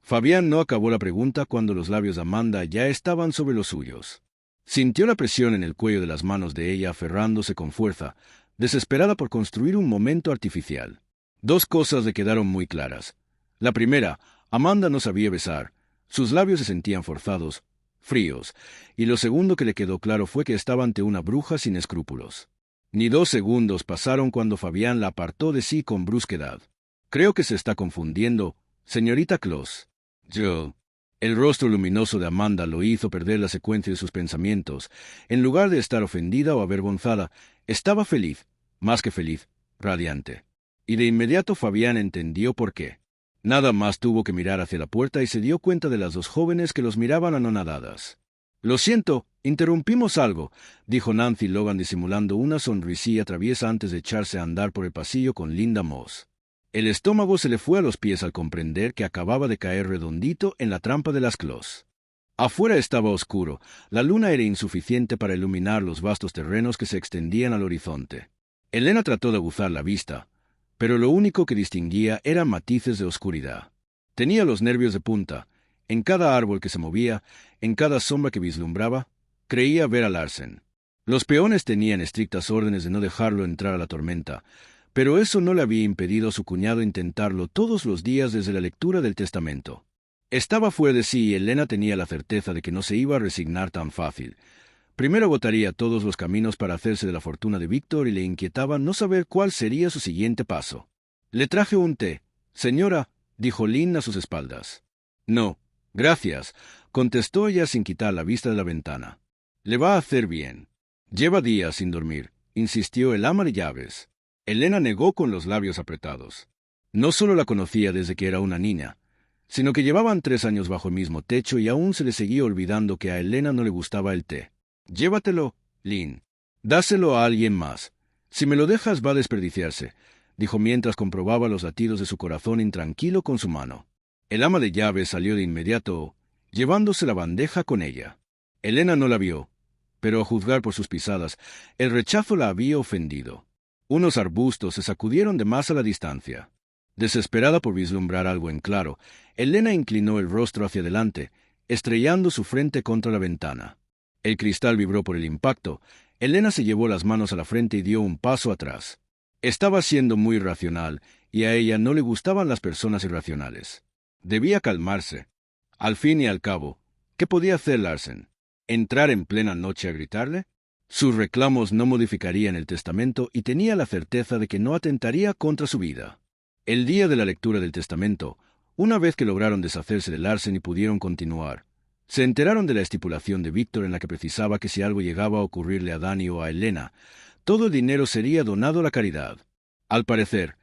Fabián no acabó la pregunta cuando los labios de Amanda ya estaban sobre los suyos. Sintió la presión en el cuello de las manos de ella aferrándose con fuerza, desesperada por construir un momento artificial. 2 cosas le quedaron muy claras. La primera, Amanda no sabía besar, sus labios se sentían forzados, fríos, y lo segundo que le quedó claro fue que estaba ante una bruja sin escrúpulos. Ni 2 segundos pasaron cuando Fabián la apartó de sí con brusquedad. «Creo que se está confundiendo, señorita Claus». «Yo». El rostro luminoso de Amanda lo hizo perder la secuencia de sus pensamientos. En lugar de estar ofendida o avergonzada, estaba feliz, más que feliz, radiante. Y de inmediato Fabián entendió por qué. Nada más tuvo que mirar hacia la puerta y se dio cuenta de las 2 jóvenes que los miraban anonadadas. «Lo siento, interrumpimos algo», dijo Nancy Logan disimulando una sonrisilla traviesa antes de echarse a andar por el pasillo con Linda Moss. El estómago se le fue a los pies al comprender que acababa de caer redondito en la trampa de las Claus. Afuera estaba oscuro, la luna era insuficiente para iluminar los vastos terrenos que se extendían al horizonte. Elena trató de aguzar la vista, pero lo único que distinguía eran matices de oscuridad. Tenía los nervios de punta. En cada árbol que se movía, en cada sombra que vislumbraba, creía ver a Larsen. Los peones tenían estrictas órdenes de no dejarlo entrar a la tormenta, pero eso no le había impedido a su cuñado intentarlo todos los días desde la lectura del testamento. Estaba fuera de sí y Elena tenía la certeza de que no se iba a resignar tan fácil. Primero agotaría todos los caminos para hacerse de la fortuna de Víctor y le inquietaba no saber cuál sería su siguiente paso. «Le traje un té, señora», dijo Lynn a sus espaldas. No, gracias, contestó ella sin quitar la vista de la ventana. Le va a hacer bien. Lleva días sin dormir, insistió el ama de llaves. Elena negó con los labios apretados. No solo la conocía desde que era una niña, sino que llevaban 3 años bajo el mismo techo y aún se le seguía olvidando que a Elena no le gustaba el té. Llévatelo, Lynn. Dáselo a alguien más. Si me lo dejas va a desperdiciarse, dijo mientras comprobaba los latidos de su corazón intranquilo con su mano. El ama de llaves salió de inmediato, llevándose la bandeja con ella. Elena no la vio, pero a juzgar por sus pisadas, el rechazo la había ofendido. Unos arbustos se sacudieron de más a la distancia. Desesperada por vislumbrar algo en claro, Elena inclinó el rostro hacia adelante, estrellando su frente contra la ventana. El cristal vibró por el impacto. Elena se llevó las manos a la frente y dio un paso atrás. Estaba siendo muy racional, y a ella no le gustaban las personas irracionales. Debía calmarse. Al fin y al cabo, ¿qué podía hacer Larsen? ¿Entrar en plena noche a gritarle? Sus reclamos no modificarían el testamento y tenía la certeza de que no atentaría contra su vida. El día de la lectura del testamento, una vez que lograron deshacerse de Larsen y pudieron continuar, se enteraron de la estipulación de Víctor en la que precisaba que si algo llegaba a ocurrirle a Dani o a Elena, todo el dinero sería donado a la caridad. Al parecer,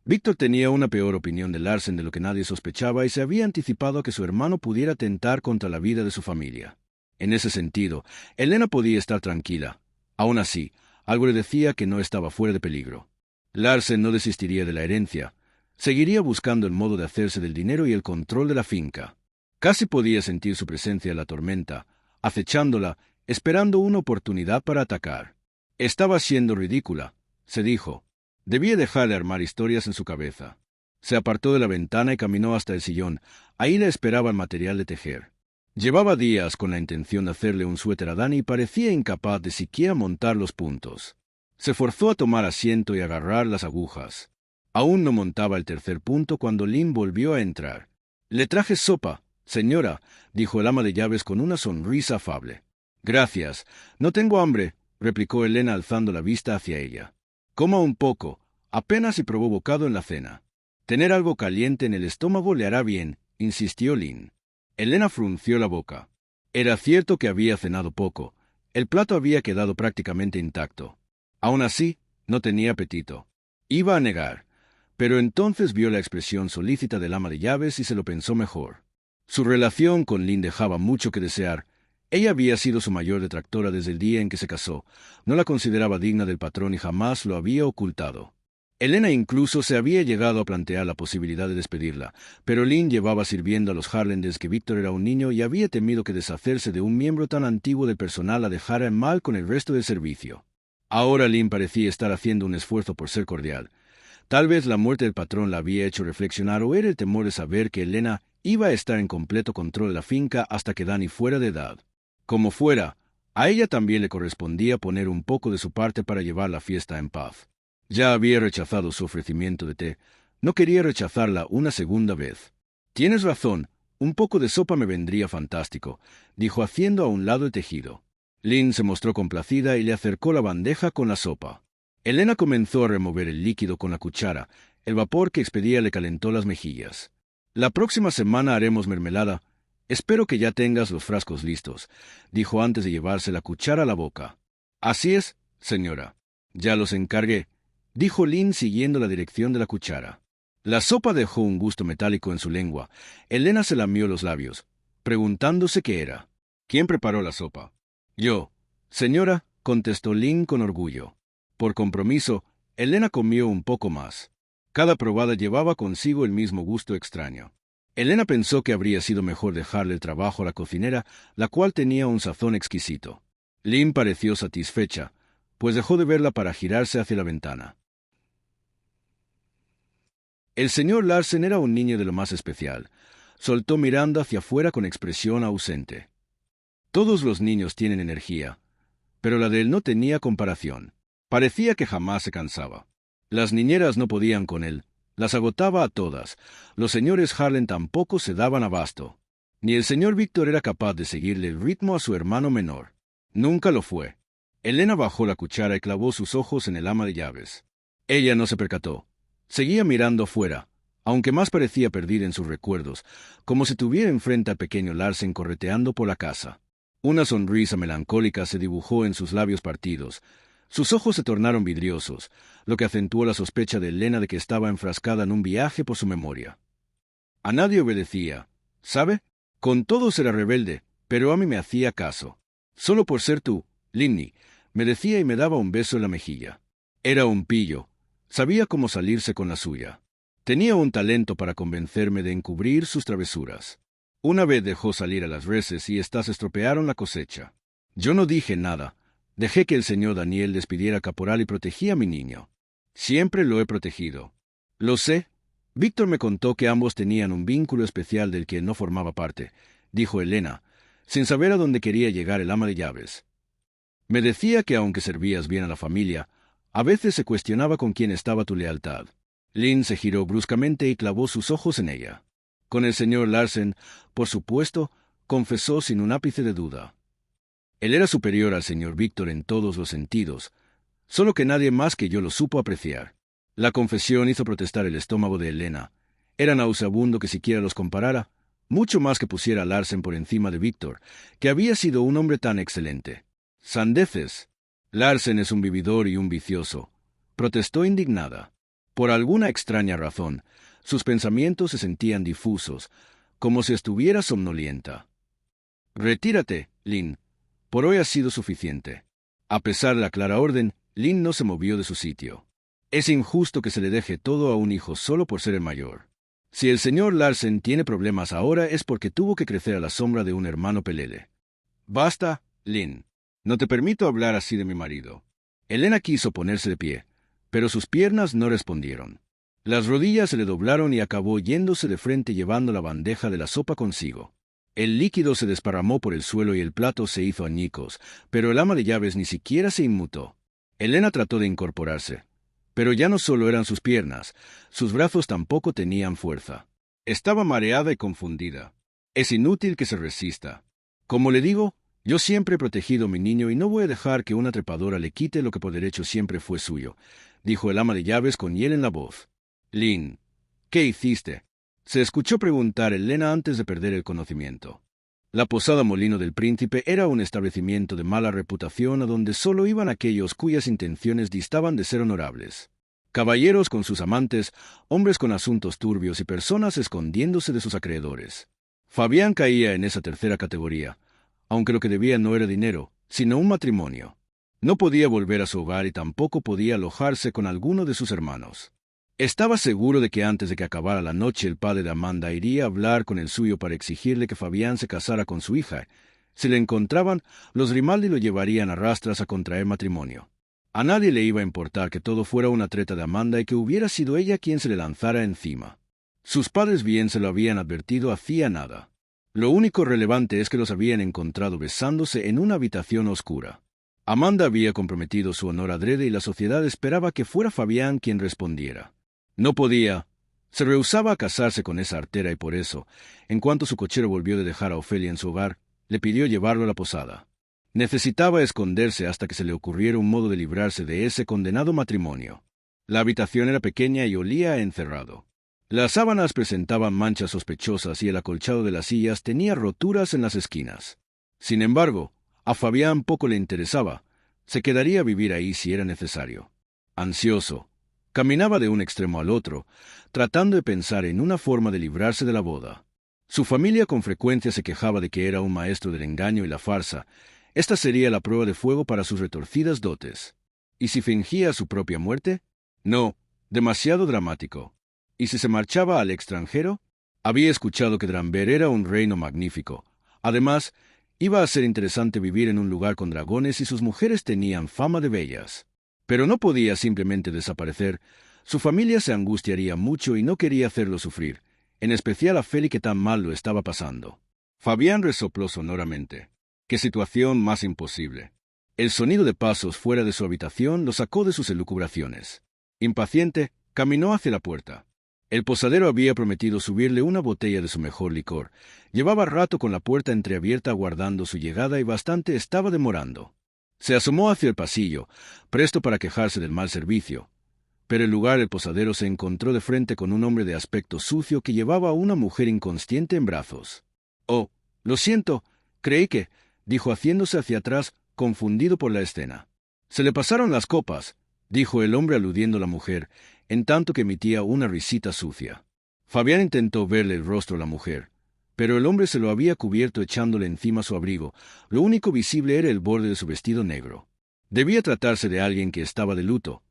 Víctor tenía una peor opinión de Larsen de lo que nadie sospechaba y se había anticipado a que su hermano pudiera atentar contra la vida de su familia. En ese sentido, Elena podía estar tranquila. Aún así, algo le decía que no estaba fuera de peligro. Larsen no desistiría de la herencia. Seguiría buscando el modo de hacerse del dinero y el control de la finca. Casi podía sentir su presencia en la tormenta, acechándola, esperando una oportunidad para atacar. Estaba siendo ridícula, se dijo. Debía dejar de armar historias en su cabeza. Se apartó de la ventana y caminó hasta el sillón. Ahí le esperaba el material de tejer. Llevaba días con la intención de hacerle un suéter a Dani y parecía incapaz de siquiera montar los puntos. Se forzó a tomar asiento y agarrar las agujas. Aún no montaba el tercer punto cuando Lynn volvió a entrar. «Le traje sopa, señora», dijo el ama de llaves con una sonrisa afable. «Gracias. No tengo hambre», replicó Elena alzando la vista hacia ella. «Coma un poco. Apenas si probó bocado en la cena. Tener algo caliente en el estómago le hará bien», insistió Lynn. Elena frunció la boca. Era cierto que había cenado poco. El plato había quedado prácticamente intacto. Aún así, no tenía apetito. Iba a negar. Pero entonces vio la expresión solícita del ama de llaves y se lo pensó mejor. Su relación con Lynn dejaba mucho que desear. Ella había sido su mayor detractora desde el día en que se casó. No la consideraba digna del patrón y jamás lo había ocultado. Elena incluso se había llegado a plantear la posibilidad de despedirla, pero Lynn llevaba sirviendo a los Harlan desde que Víctor era un niño y había temido que deshacerse de un miembro tan antiguo del personal la dejara en mal con el resto del servicio. Ahora Lynn parecía estar haciendo un esfuerzo por ser cordial. Tal vez la muerte del patrón la había hecho reflexionar o era el temor de saber que Elena iba a estar en completo control de la finca hasta que Dani fuera de edad. Como fuera, a ella también le correspondía poner un poco de su parte para llevar la fiesta en paz. Ya había rechazado su ofrecimiento de té. No quería rechazarla una segunda vez. «Tienes razón, un poco de sopa me vendría fantástico», dijo haciendo a un lado el tejido. Lynn se mostró complacida y le acercó la bandeja con la sopa. Elena comenzó a remover el líquido con la cuchara. El vapor que expedía le calentó las mejillas. «La próxima semana haremos mermelada. Espero que ya tengas los frascos listos», dijo antes de llevarse la cuchara a la boca. «Así es, señora. Ya los encargué», dijo Lynn siguiendo la dirección de la cuchara. La sopa dejó un gusto metálico en su lengua. Elena se lamió los labios, preguntándose qué era. «¿Quién preparó la sopa?» «Yo, señora», contestó Lynn con orgullo. Por compromiso, Elena comió un poco más. Cada probada llevaba consigo el mismo gusto extraño. Elena pensó que habría sido mejor dejarle el trabajo a la cocinera, la cual tenía un sazón exquisito. Lynn pareció satisfecha, pues dejó de verla para girarse hacia la ventana. El señor Larsen era un niño de lo más especial. Soltó mirando hacia afuera con expresión ausente. Todos los niños tienen energía, pero la de él no tenía comparación. Parecía que jamás se cansaba. Las niñeras no podían con él. Las agotaba a todas. Los señores Harlan tampoco se daban abasto. Ni el señor Víctor era capaz de seguirle el ritmo a su hermano menor. Nunca lo fue. Elena bajó la cuchara y clavó sus ojos en el ama de llaves. Ella no se percató. Seguía mirando fuera, aunque más parecía perdida en sus recuerdos, como si tuviera enfrente al pequeño Larsen correteando por la casa. Una sonrisa melancólica se dibujó en sus labios partidos. Sus ojos se tornaron vidriosos, lo que acentuó la sospecha de Elena de que estaba enfrascada en un viaje por su memoria. A nadie obedecía, ¿sabe? Con todos era rebelde, pero a mí me hacía caso. Solo por ser tú, Linny, me decía y me daba un beso en la mejilla. Era un pillo. Sabía cómo salirse con la suya. Tenía un talento para convencerme de encubrir sus travesuras. Una vez dejó salir a las reses y éstas estropearon la cosecha. Yo no dije nada. Dejé que el señor Daniel despidiera a Caporal y protegí a mi niño. Siempre lo he protegido. Lo sé. Víctor me contó que ambos tenían un vínculo especial del que no formaba parte, dijo Elena, sin saber a dónde quería llegar el ama de llaves. Me decía que aunque servías bien a la familia, a veces se cuestionaba con quién estaba tu lealtad. Lynn se giró bruscamente y clavó sus ojos en ella. Con el señor Larsen, por supuesto, confesó sin un ápice de duda. Él era superior al señor Víctor en todos los sentidos, solo que nadie más que yo lo supo apreciar. La confesión hizo protestar el estómago de Elena. Era nauseabundo que siquiera los comparara, mucho más que pusiera a Larsen por encima de Víctor, que había sido un hombre tan excelente. Sandeces. Larsen es un vividor y un vicioso, protestó indignada. Por alguna extraña razón, sus pensamientos se sentían difusos, como si estuviera somnolienta. Retírate, Lynn. Por hoy ha sido suficiente. A pesar de la clara orden, Lynn no se movió de su sitio. Es injusto que se le deje todo a un hijo solo por ser el mayor. Si el señor Larsen tiene problemas ahora es porque tuvo que crecer a la sombra de un hermano pelele. Basta, Lynn. No te permito hablar así de mi marido. Elena quiso ponerse de pie, pero sus piernas no respondieron. Las rodillas se le doblaron y acabó yéndose de frente llevando la bandeja de la sopa consigo. El líquido se desparramó por el suelo y el plato se hizo añicos, pero el ama de llaves ni siquiera se inmutó. Elena trató de incorporarse, pero ya no solo eran sus piernas, sus brazos tampoco tenían fuerza. Estaba mareada y confundida. Es inútil que se resista. Como le digo, yo siempre he protegido a mi niño y no voy a dejar que una trepadora le quite lo que por derecho siempre fue suyo, dijo el ama de llaves con hiel en la voz. Lynn, ¿qué hiciste? Se escuchó preguntar Elena antes de perder el conocimiento. La posada Molino del Príncipe era un establecimiento de mala reputación a donde solo iban aquellos cuyas intenciones distaban de ser honorables. Caballeros con sus amantes, hombres con asuntos turbios y personas escondiéndose de sus acreedores. Fabián caía en esa tercera categoría, aunque lo que debía no era dinero, sino un matrimonio. No podía volver a su hogar y tampoco podía alojarse con alguno de sus hermanos. Estaba seguro de que antes de que acabara la noche el padre de Amanda iría a hablar con el suyo para exigirle que Fabián se casara con su hija. Si le encontraban, los Grimaldi lo llevarían a rastras a contraer matrimonio. A nadie le iba a importar que todo fuera una treta de Amanda y que hubiera sido ella quien se le lanzara encima. Sus padres bien se lo habían advertido hacía nada. Lo único relevante es que los habían encontrado besándose en una habitación oscura. Amanda había comprometido su honor adrede y la sociedad esperaba que fuera Fabián quien respondiera. No podía. Se rehusaba a casarse con esa artera y por eso, en cuanto su cochero volvió de dejar a Ofelia en su hogar, le pidió llevarlo a la posada. Necesitaba esconderse hasta que se le ocurriera un modo de librarse de ese condenado matrimonio. La habitación era pequeña y olía a encerrado. Las sábanas presentaban manchas sospechosas y el acolchado de las sillas tenía roturas en las esquinas. Sin embargo, a Fabián poco le interesaba. Se quedaría a vivir ahí si era necesario. Ansioso, caminaba de un extremo al otro, tratando de pensar en una forma de librarse de la boda. Su familia con frecuencia se quejaba de que era un maestro del engaño y la farsa. Esta sería la prueba de fuego para sus retorcidas dotes. ¿Y si fingía su propia muerte? No, demasiado dramático. ¿Y si se marchaba al extranjero? Había escuchado que Dramber era un reino magnífico. Además, iba a ser interesante vivir en un lugar con dragones y sus mujeres tenían fama de bellas. Pero no podía simplemente desaparecer. Su familia se angustiaría mucho y no quería hacerlo sufrir, en especial a Feli que tan mal lo estaba pasando. Fabián resopló sonoramente. ¡Qué situación más imposible! El sonido de pasos fuera de su habitación lo sacó de sus elucubraciones. Impaciente, caminó hacia la puerta. El posadero había prometido subirle una botella de su mejor licor. Llevaba rato con la puerta entreabierta aguardando su llegada y bastante estaba demorando. Se asomó hacia el pasillo, presto para quejarse del mal servicio. pero en lugar el posadero se encontró de frente con un hombre de aspecto sucio que llevaba a una mujer inconsciente en brazos. «Oh, lo siento, creí que», dijo haciéndose hacia atrás, confundido por la escena. «Se le pasaron las copas», dijo el hombre aludiendo a la mujer, en tanto que emitía una risita sucia. Fabián intentó verle el rostro a la mujer, pero el hombre se lo había cubierto echándole encima su abrigo. Lo único visible era el borde de su vestido negro. Debía tratarse de alguien que estaba de luto.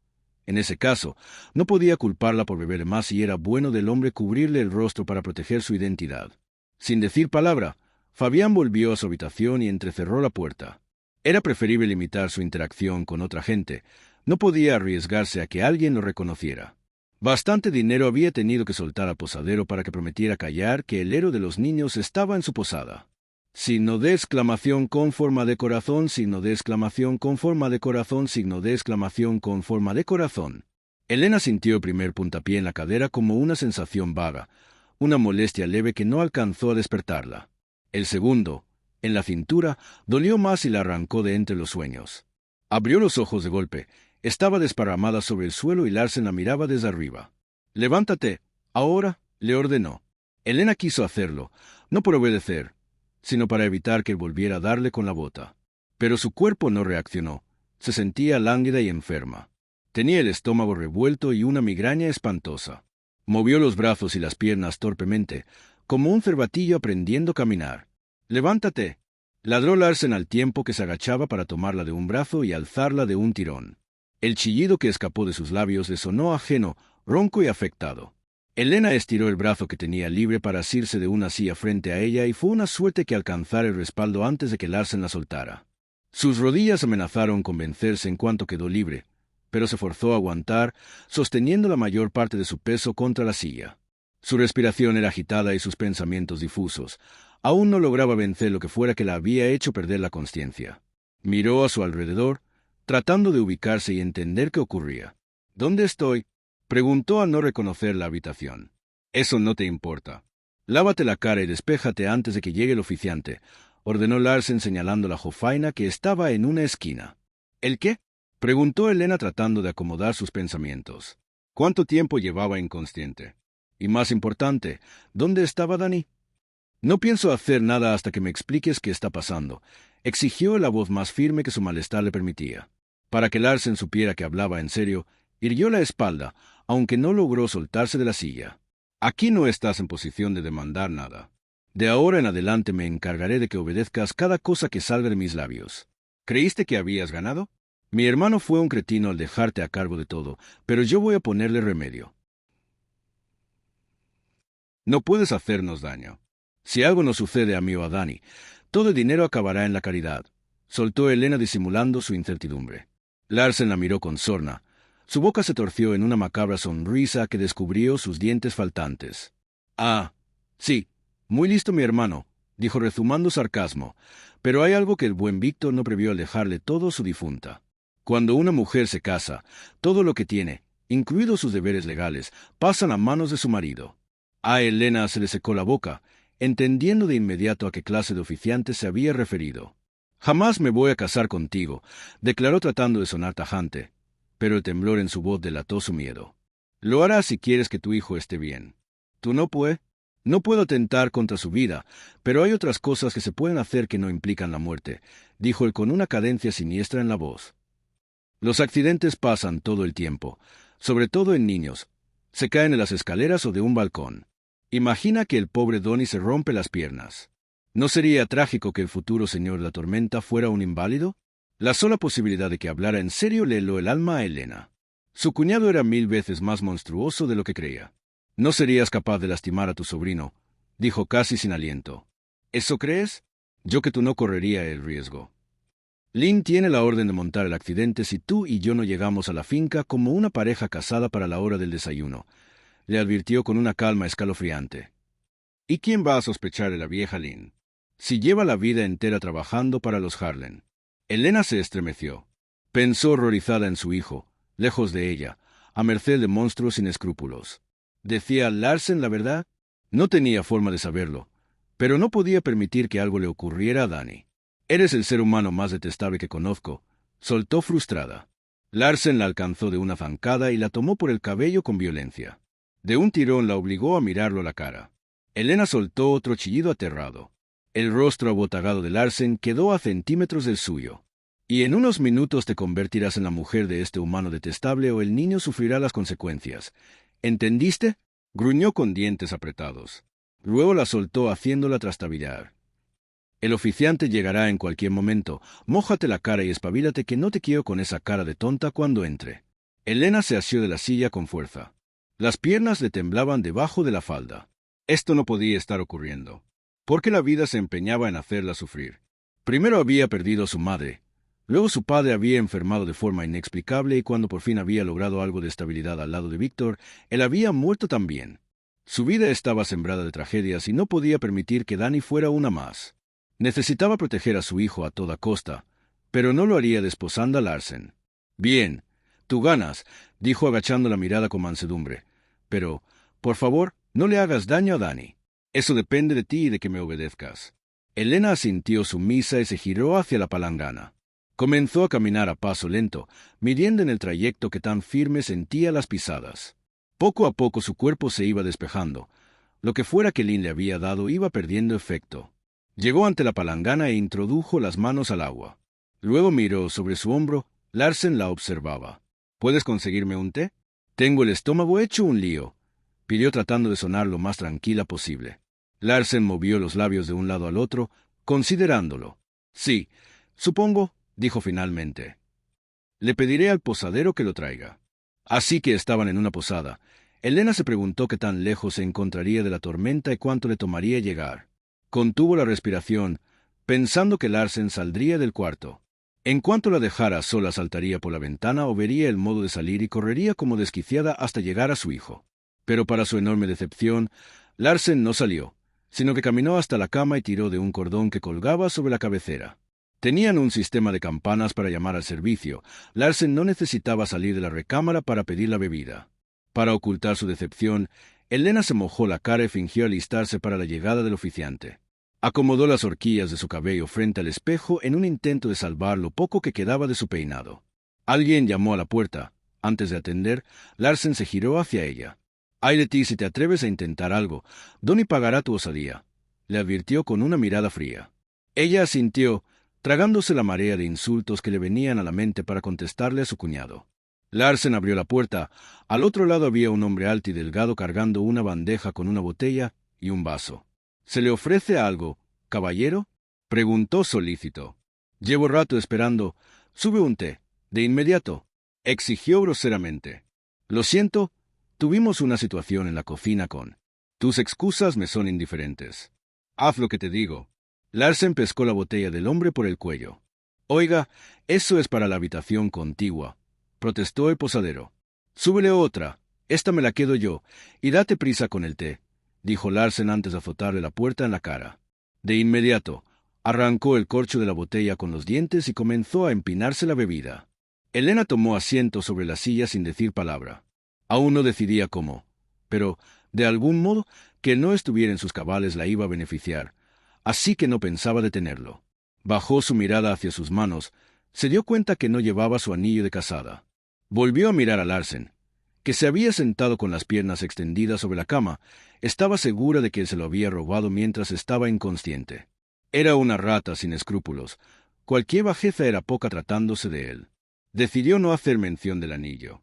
En ese caso, no podía culparla por beber más y era bueno del hombre cubrirle el rostro para proteger su identidad. Sin decir palabra, Fabián volvió a su habitación y entrecerró la puerta. Era preferible limitar su interacción con otra gente. No podía arriesgarse a que alguien lo reconociera. Bastante dinero había tenido que soltar al posadero para que prometiera callar que el héroe de los niños estaba en su posada. Signo de exclamación con forma de corazón, signo de exclamación con forma de corazón, signo de exclamación con forma de corazón. Elena sintió el primer puntapié en la cadera como una sensación vaga, una molestia leve que no alcanzó a despertarla. El segundo, en la cintura, dolió más y la arrancó de entre los sueños. Abrió los ojos de golpe. Estaba desparramada sobre el suelo y Larsen la miraba desde arriba. «Levántate, ahora», le ordenó. Elena quiso hacerlo, no por obedecer, sino para evitar que él volviera a darle con la bota. Pero su cuerpo no reaccionó. Se sentía lánguida y enferma. Tenía el estómago revuelto y una migraña espantosa. Movió los brazos y las piernas torpemente, como un cervatillo aprendiendo a caminar. «Levántate», ladró Larsen al tiempo que se agachaba para tomarla de un brazo y alzarla de un tirón. El chillido que escapó de sus labios le sonó ajeno, ronco y afectado. Elena estiró el brazo que tenía libre para asirse de una silla frente a ella y fue una suerte que alcanzara el respaldo antes de que Larsen la soltara. Sus rodillas amenazaron con vencerse en cuanto quedó libre, pero se forzó a aguantar, sosteniendo la mayor parte de su peso contra la silla. Su respiración era agitada y sus pensamientos difusos. Aún no lograba vencer lo que fuera que la había hecho perder la consciencia. Miró a su alrededor, tratando de ubicarse y entender qué ocurría. «¿Dónde estoy?», preguntó al no reconocer la habitación. «Eso no te importa. Lávate la cara y despéjate antes de que llegue el oficiante», ordenó Larsen señalando la jofaina que estaba en una esquina. «¿El qué?», preguntó Elena tratando de acomodar sus pensamientos. ¿Cuánto tiempo llevaba inconsciente? Y más importante, ¿dónde estaba Dani? «No pienso hacer nada hasta que me expliques qué está pasando», exigió la voz más firme que su malestar le permitía. Para que Larsen supiera que hablaba en serio, irguió la espalda, aunque no logró soltarse de la silla. «Aquí no estás en posición de demandar nada. De ahora en adelante me encargaré de que obedezcas cada cosa que salga de mis labios. ¿Creíste que habías ganado? Mi hermano fue un cretino al dejarte a cargo de todo, pero yo voy a ponerle remedio. No puedes hacernos daño. Si algo nos sucede a mí o a Dani, todo el dinero acabará en la caridad», soltó Elena disimulando su incertidumbre. Larsen la miró con sorna. Su boca se torció en una macabra sonrisa que descubrió sus dientes faltantes. «Ah, sí, muy listo mi hermano», dijo rezumando sarcasmo, «pero hay algo que el buen Víctor no previó al dejarle todo a su difunta. Cuando una mujer se casa, todo lo que tiene, incluidos sus deberes legales, pasan a manos de su marido». A Elena se le secó la boca, entendiendo de inmediato a qué clase de oficiante se había referido. «Jamás me voy a casar contigo», declaró tratando de sonar tajante, pero el temblor en su voz delató su miedo. «Lo harás si quieres que tu hijo esté bien. Tú no puedes. No puedo atentar contra su vida, pero hay otras cosas que se pueden hacer que no implican la muerte», dijo él con una cadencia siniestra en la voz. «Los accidentes pasan todo el tiempo, sobre todo en niños. Se caen de las escaleras o de un balcón. Imagina que el pobre Donnie se rompe las piernas. ¿No sería trágico que el futuro señor de la tormenta fuera un inválido?» La sola posibilidad de que hablara en serio le heló el alma a Elena. Su cuñado era 1000 veces más monstruoso de lo que creía. «No serías capaz de lastimar a tu sobrino», dijo casi sin aliento. «¿Eso crees? Yo que tú no correría el riesgo. Lynn tiene la orden de montar el accidente si tú y yo no llegamos a la finca como una pareja casada para la hora del desayuno», le advirtió con una calma escalofriante. «¿Y quién va a sospechar de la vieja Lynn? Si lleva la vida entera trabajando para los Harlan». Elena se estremeció. Pensó horrorizada en su hijo, lejos de ella, a merced de monstruos sin escrúpulos. ¿Decía Larsen la verdad? No tenía forma de saberlo, pero no podía permitir que algo le ocurriera a Dani. «Eres el ser humano más detestable que conozco», soltó frustrada. Larsen la alcanzó de una zancada y la tomó por el cabello con violencia. De un tirón la obligó a mirarlo a la cara. Elena soltó otro chillido aterrado. El rostro abotagado de Larsen quedó a centímetros del suyo. Y en unos minutos te convertirás en la mujer de este humano detestable o el niño sufrirá las consecuencias. ¿Entendiste? Gruñó con dientes apretados. Luego la soltó haciéndola trastabillar. El oficiante llegará en cualquier momento. Mójate la cara y espabilate que no te quiero con esa cara de tonta cuando entre. Elena se asió de la silla con fuerza. Las piernas le temblaban debajo de la falda. Esto no podía estar ocurriendo. Porque la vida se empeñaba en hacerla sufrir. Primero había perdido a su madre. Luego su padre había enfermado de forma inexplicable y cuando por fin había logrado algo de estabilidad al lado de Víctor, él había muerto también. Su vida estaba sembrada de tragedias y no podía permitir que Dani fuera una más. Necesitaba proteger a su hijo a toda costa, pero no lo haría desposando a Larsen. Bien, tú ganas, dijo agachando la mirada con mansedumbre. Pero, por favor, no le hagas daño a Dani. Eso depende de ti y de que me obedezcas. Elena asintió sumisa y se giró hacia la palangana. Comenzó a caminar a paso lento, midiendo en el trayecto que tan firme sentía las pisadas. Poco a poco su cuerpo se iba despejando. Lo que fuera que Lynn le había dado iba perdiendo efecto. Llegó ante la palangana e introdujo las manos al agua. Luego miró sobre su hombro. Larsen la observaba. ¿Puedes conseguirme un té? Tengo el estómago hecho un lío, pidió tratando de sonar lo más tranquila posible. Larsen movió los labios de un lado al otro, considerándolo. Sí, supongo, dijo finalmente. Le pediré al posadero que lo traiga. Así que estaban en una posada. Elena se preguntó qué tan lejos se encontraría de la tormenta y cuánto le tomaría llegar. Contuvo la respiración, pensando que Larsen saldría del cuarto. En cuanto la dejara sola saltaría por la ventana o vería el modo de salir y correría como desquiciada hasta llegar a su hijo. Pero para su enorme decepción, Larsen no salió, sino que caminó hasta la cama y tiró de un cordón que colgaba sobre la cabecera. Tenían un sistema de campanas para llamar al servicio. Larsen no necesitaba salir de la recámara para pedir la bebida. Para ocultar su decepción, Elena se mojó la cara y fingió alistarse para la llegada del oficiante. Acomodó las horquillas de su cabello frente al espejo en un intento de salvar lo poco que quedaba de su peinado. Alguien llamó a la puerta. Antes de atender, Larsen se giró hacia ella. «Ay de ti si te atreves a intentar algo. Donny pagará tu osadía», le advirtió con una mirada fría. Ella asintió, tragándose la marea de insultos que le venían a la mente para contestarle a su cuñado. Larsen abrió la puerta. Al otro lado había un hombre alto y delgado cargando una bandeja con una botella y un vaso. «¿Se le ofrece algo, caballero?», preguntó solícito. «Llevo rato esperando. Sube un té. De inmediato», exigió groseramente. «Lo siento, tuvimos una situación en la cocina con... Tus excusas me son indiferentes. Haz lo que te digo». Larsen pescó la botella del hombre por el cuello. «Oiga, eso es para la habitación contigua», protestó el posadero. «Súbele otra. Esta me la quedo yo. Y date prisa con el té», dijo Larsen antes de azotarle la puerta en la cara. De inmediato, arrancó el corcho de la botella con los dientes y comenzó a empinarse la bebida. Elena tomó asiento sobre la silla sin decir palabra. Aún no decidía cómo, pero, de algún modo, que no estuviera en sus cabales la iba a beneficiar, así que no pensaba detenerlo. Bajó su mirada hacia sus manos, se dio cuenta que no llevaba su anillo de casada. Volvió a mirar a Larsen, que se había sentado con las piernas extendidas sobre la cama. Estaba segura de que se lo había robado mientras estaba inconsciente. Era una rata sin escrúpulos. Cualquier bajeza era poca tratándose de él. Decidió no hacer mención del anillo.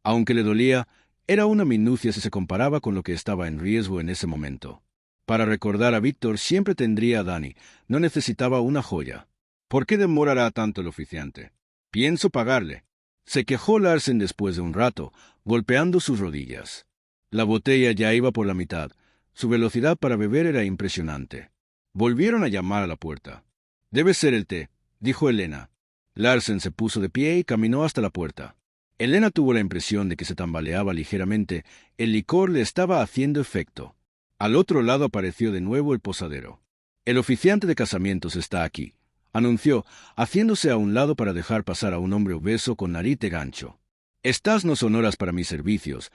Aunque le dolía, era una minucia si se comparaba con lo que estaba en riesgo en ese momento. Para recordar a Víctor siempre tendría a Dani. No necesitaba una joya. «¿Por qué demorará tanto el oficiante? Pienso pagarle», se quejó Larsen después de un rato, golpeando sus rodillas. La botella ya iba por la mitad. Su velocidad para beber era impresionante. Volvieron a llamar a la puerta. «Debe ser el té», dijo Elena. Larsen se puso de pie y caminó hasta la puerta. Elena tuvo la impresión de que se tambaleaba ligeramente. El licor le estaba haciendo efecto. Al otro lado apareció de nuevo el posadero. «El oficiante de casamientos está aquí», anunció, haciéndose a un lado para dejar pasar a un hombre obeso con nariz de gancho. «Estas no son horas para mis servicios.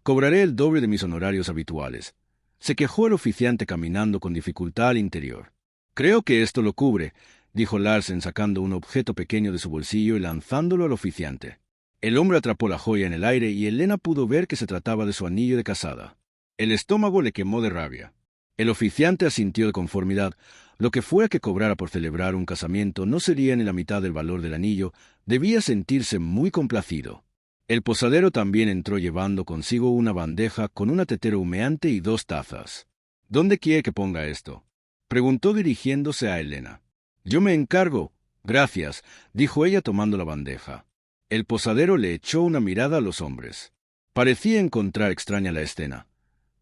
Cobraré el doble de mis honorarios habituales», se quejó el oficiante caminando con dificultad al interior. «Creo que esto lo cubre», dijo Larsen sacando un objeto pequeño de su bolsillo y lanzándolo al oficiante. El hombre atrapó la joya en el aire y Elena pudo ver que se trataba de su anillo de casada. El estómago le quemó de rabia. El oficiante asintió de conformidad. Lo que fuera que cobrara por celebrar un casamiento no sería ni la mitad del valor del anillo. Debía sentirse muy complacido. El posadero también entró llevando consigo una bandeja con una tetera humeante y 2 tazas. —¿Dónde quiere que ponga esto? —preguntó dirigiéndose a Elena. —Yo me encargo. —Gracias —dijo ella tomando la bandeja. El posadero le echó una mirada a los hombres. Parecía encontrar extraña la escena,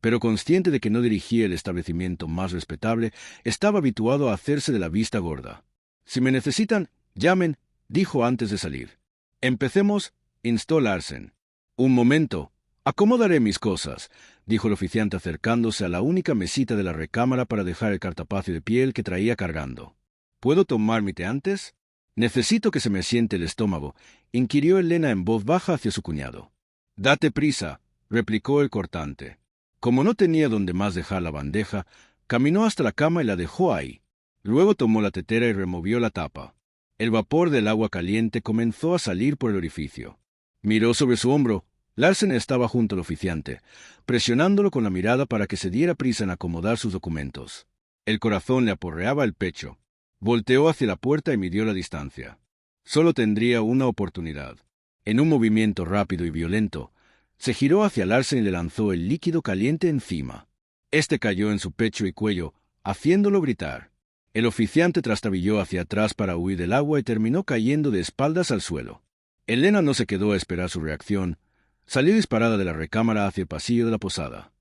pero consciente de que no dirigía el establecimiento más respetable, estaba habituado a hacerse de la vista gorda. —Si me necesitan, llamen —dijo antes de salir. —Empecemos —instó Larsen. —Un momento. Acomodaré mis cosas —dijo el oficiante acercándose a la única mesita de la recámara para dejar el cartapacio de piel que traía cargando. —¿Puedo tomar mi té antes? —Necesito que se me siente el estómago —inquirió Elena en voz baja hacia su cuñado. —Date prisa —replicó el cortante. Como no tenía donde más dejar la bandeja, caminó hasta la cama y la dejó ahí. Luego tomó la tetera y removió la tapa. El vapor del agua caliente comenzó a salir por el orificio. Miró sobre su hombro. Larsen estaba junto al oficiante, presionándolo con la mirada para que se diera prisa en acomodar sus documentos. El corazón le aporreaba el pecho. Volteó hacia la puerta y midió la distancia. Solo tendría una oportunidad. En un movimiento rápido y violento, se giró hacia Larsen y le lanzó el líquido caliente encima. Este cayó en su pecho y cuello, haciéndolo gritar. El oficiante trastabilló hacia atrás para huir del agua y terminó cayendo de espaldas al suelo. Elena no se quedó a esperar su reacción. Salió disparada de la recámara hacia el pasillo de la posada.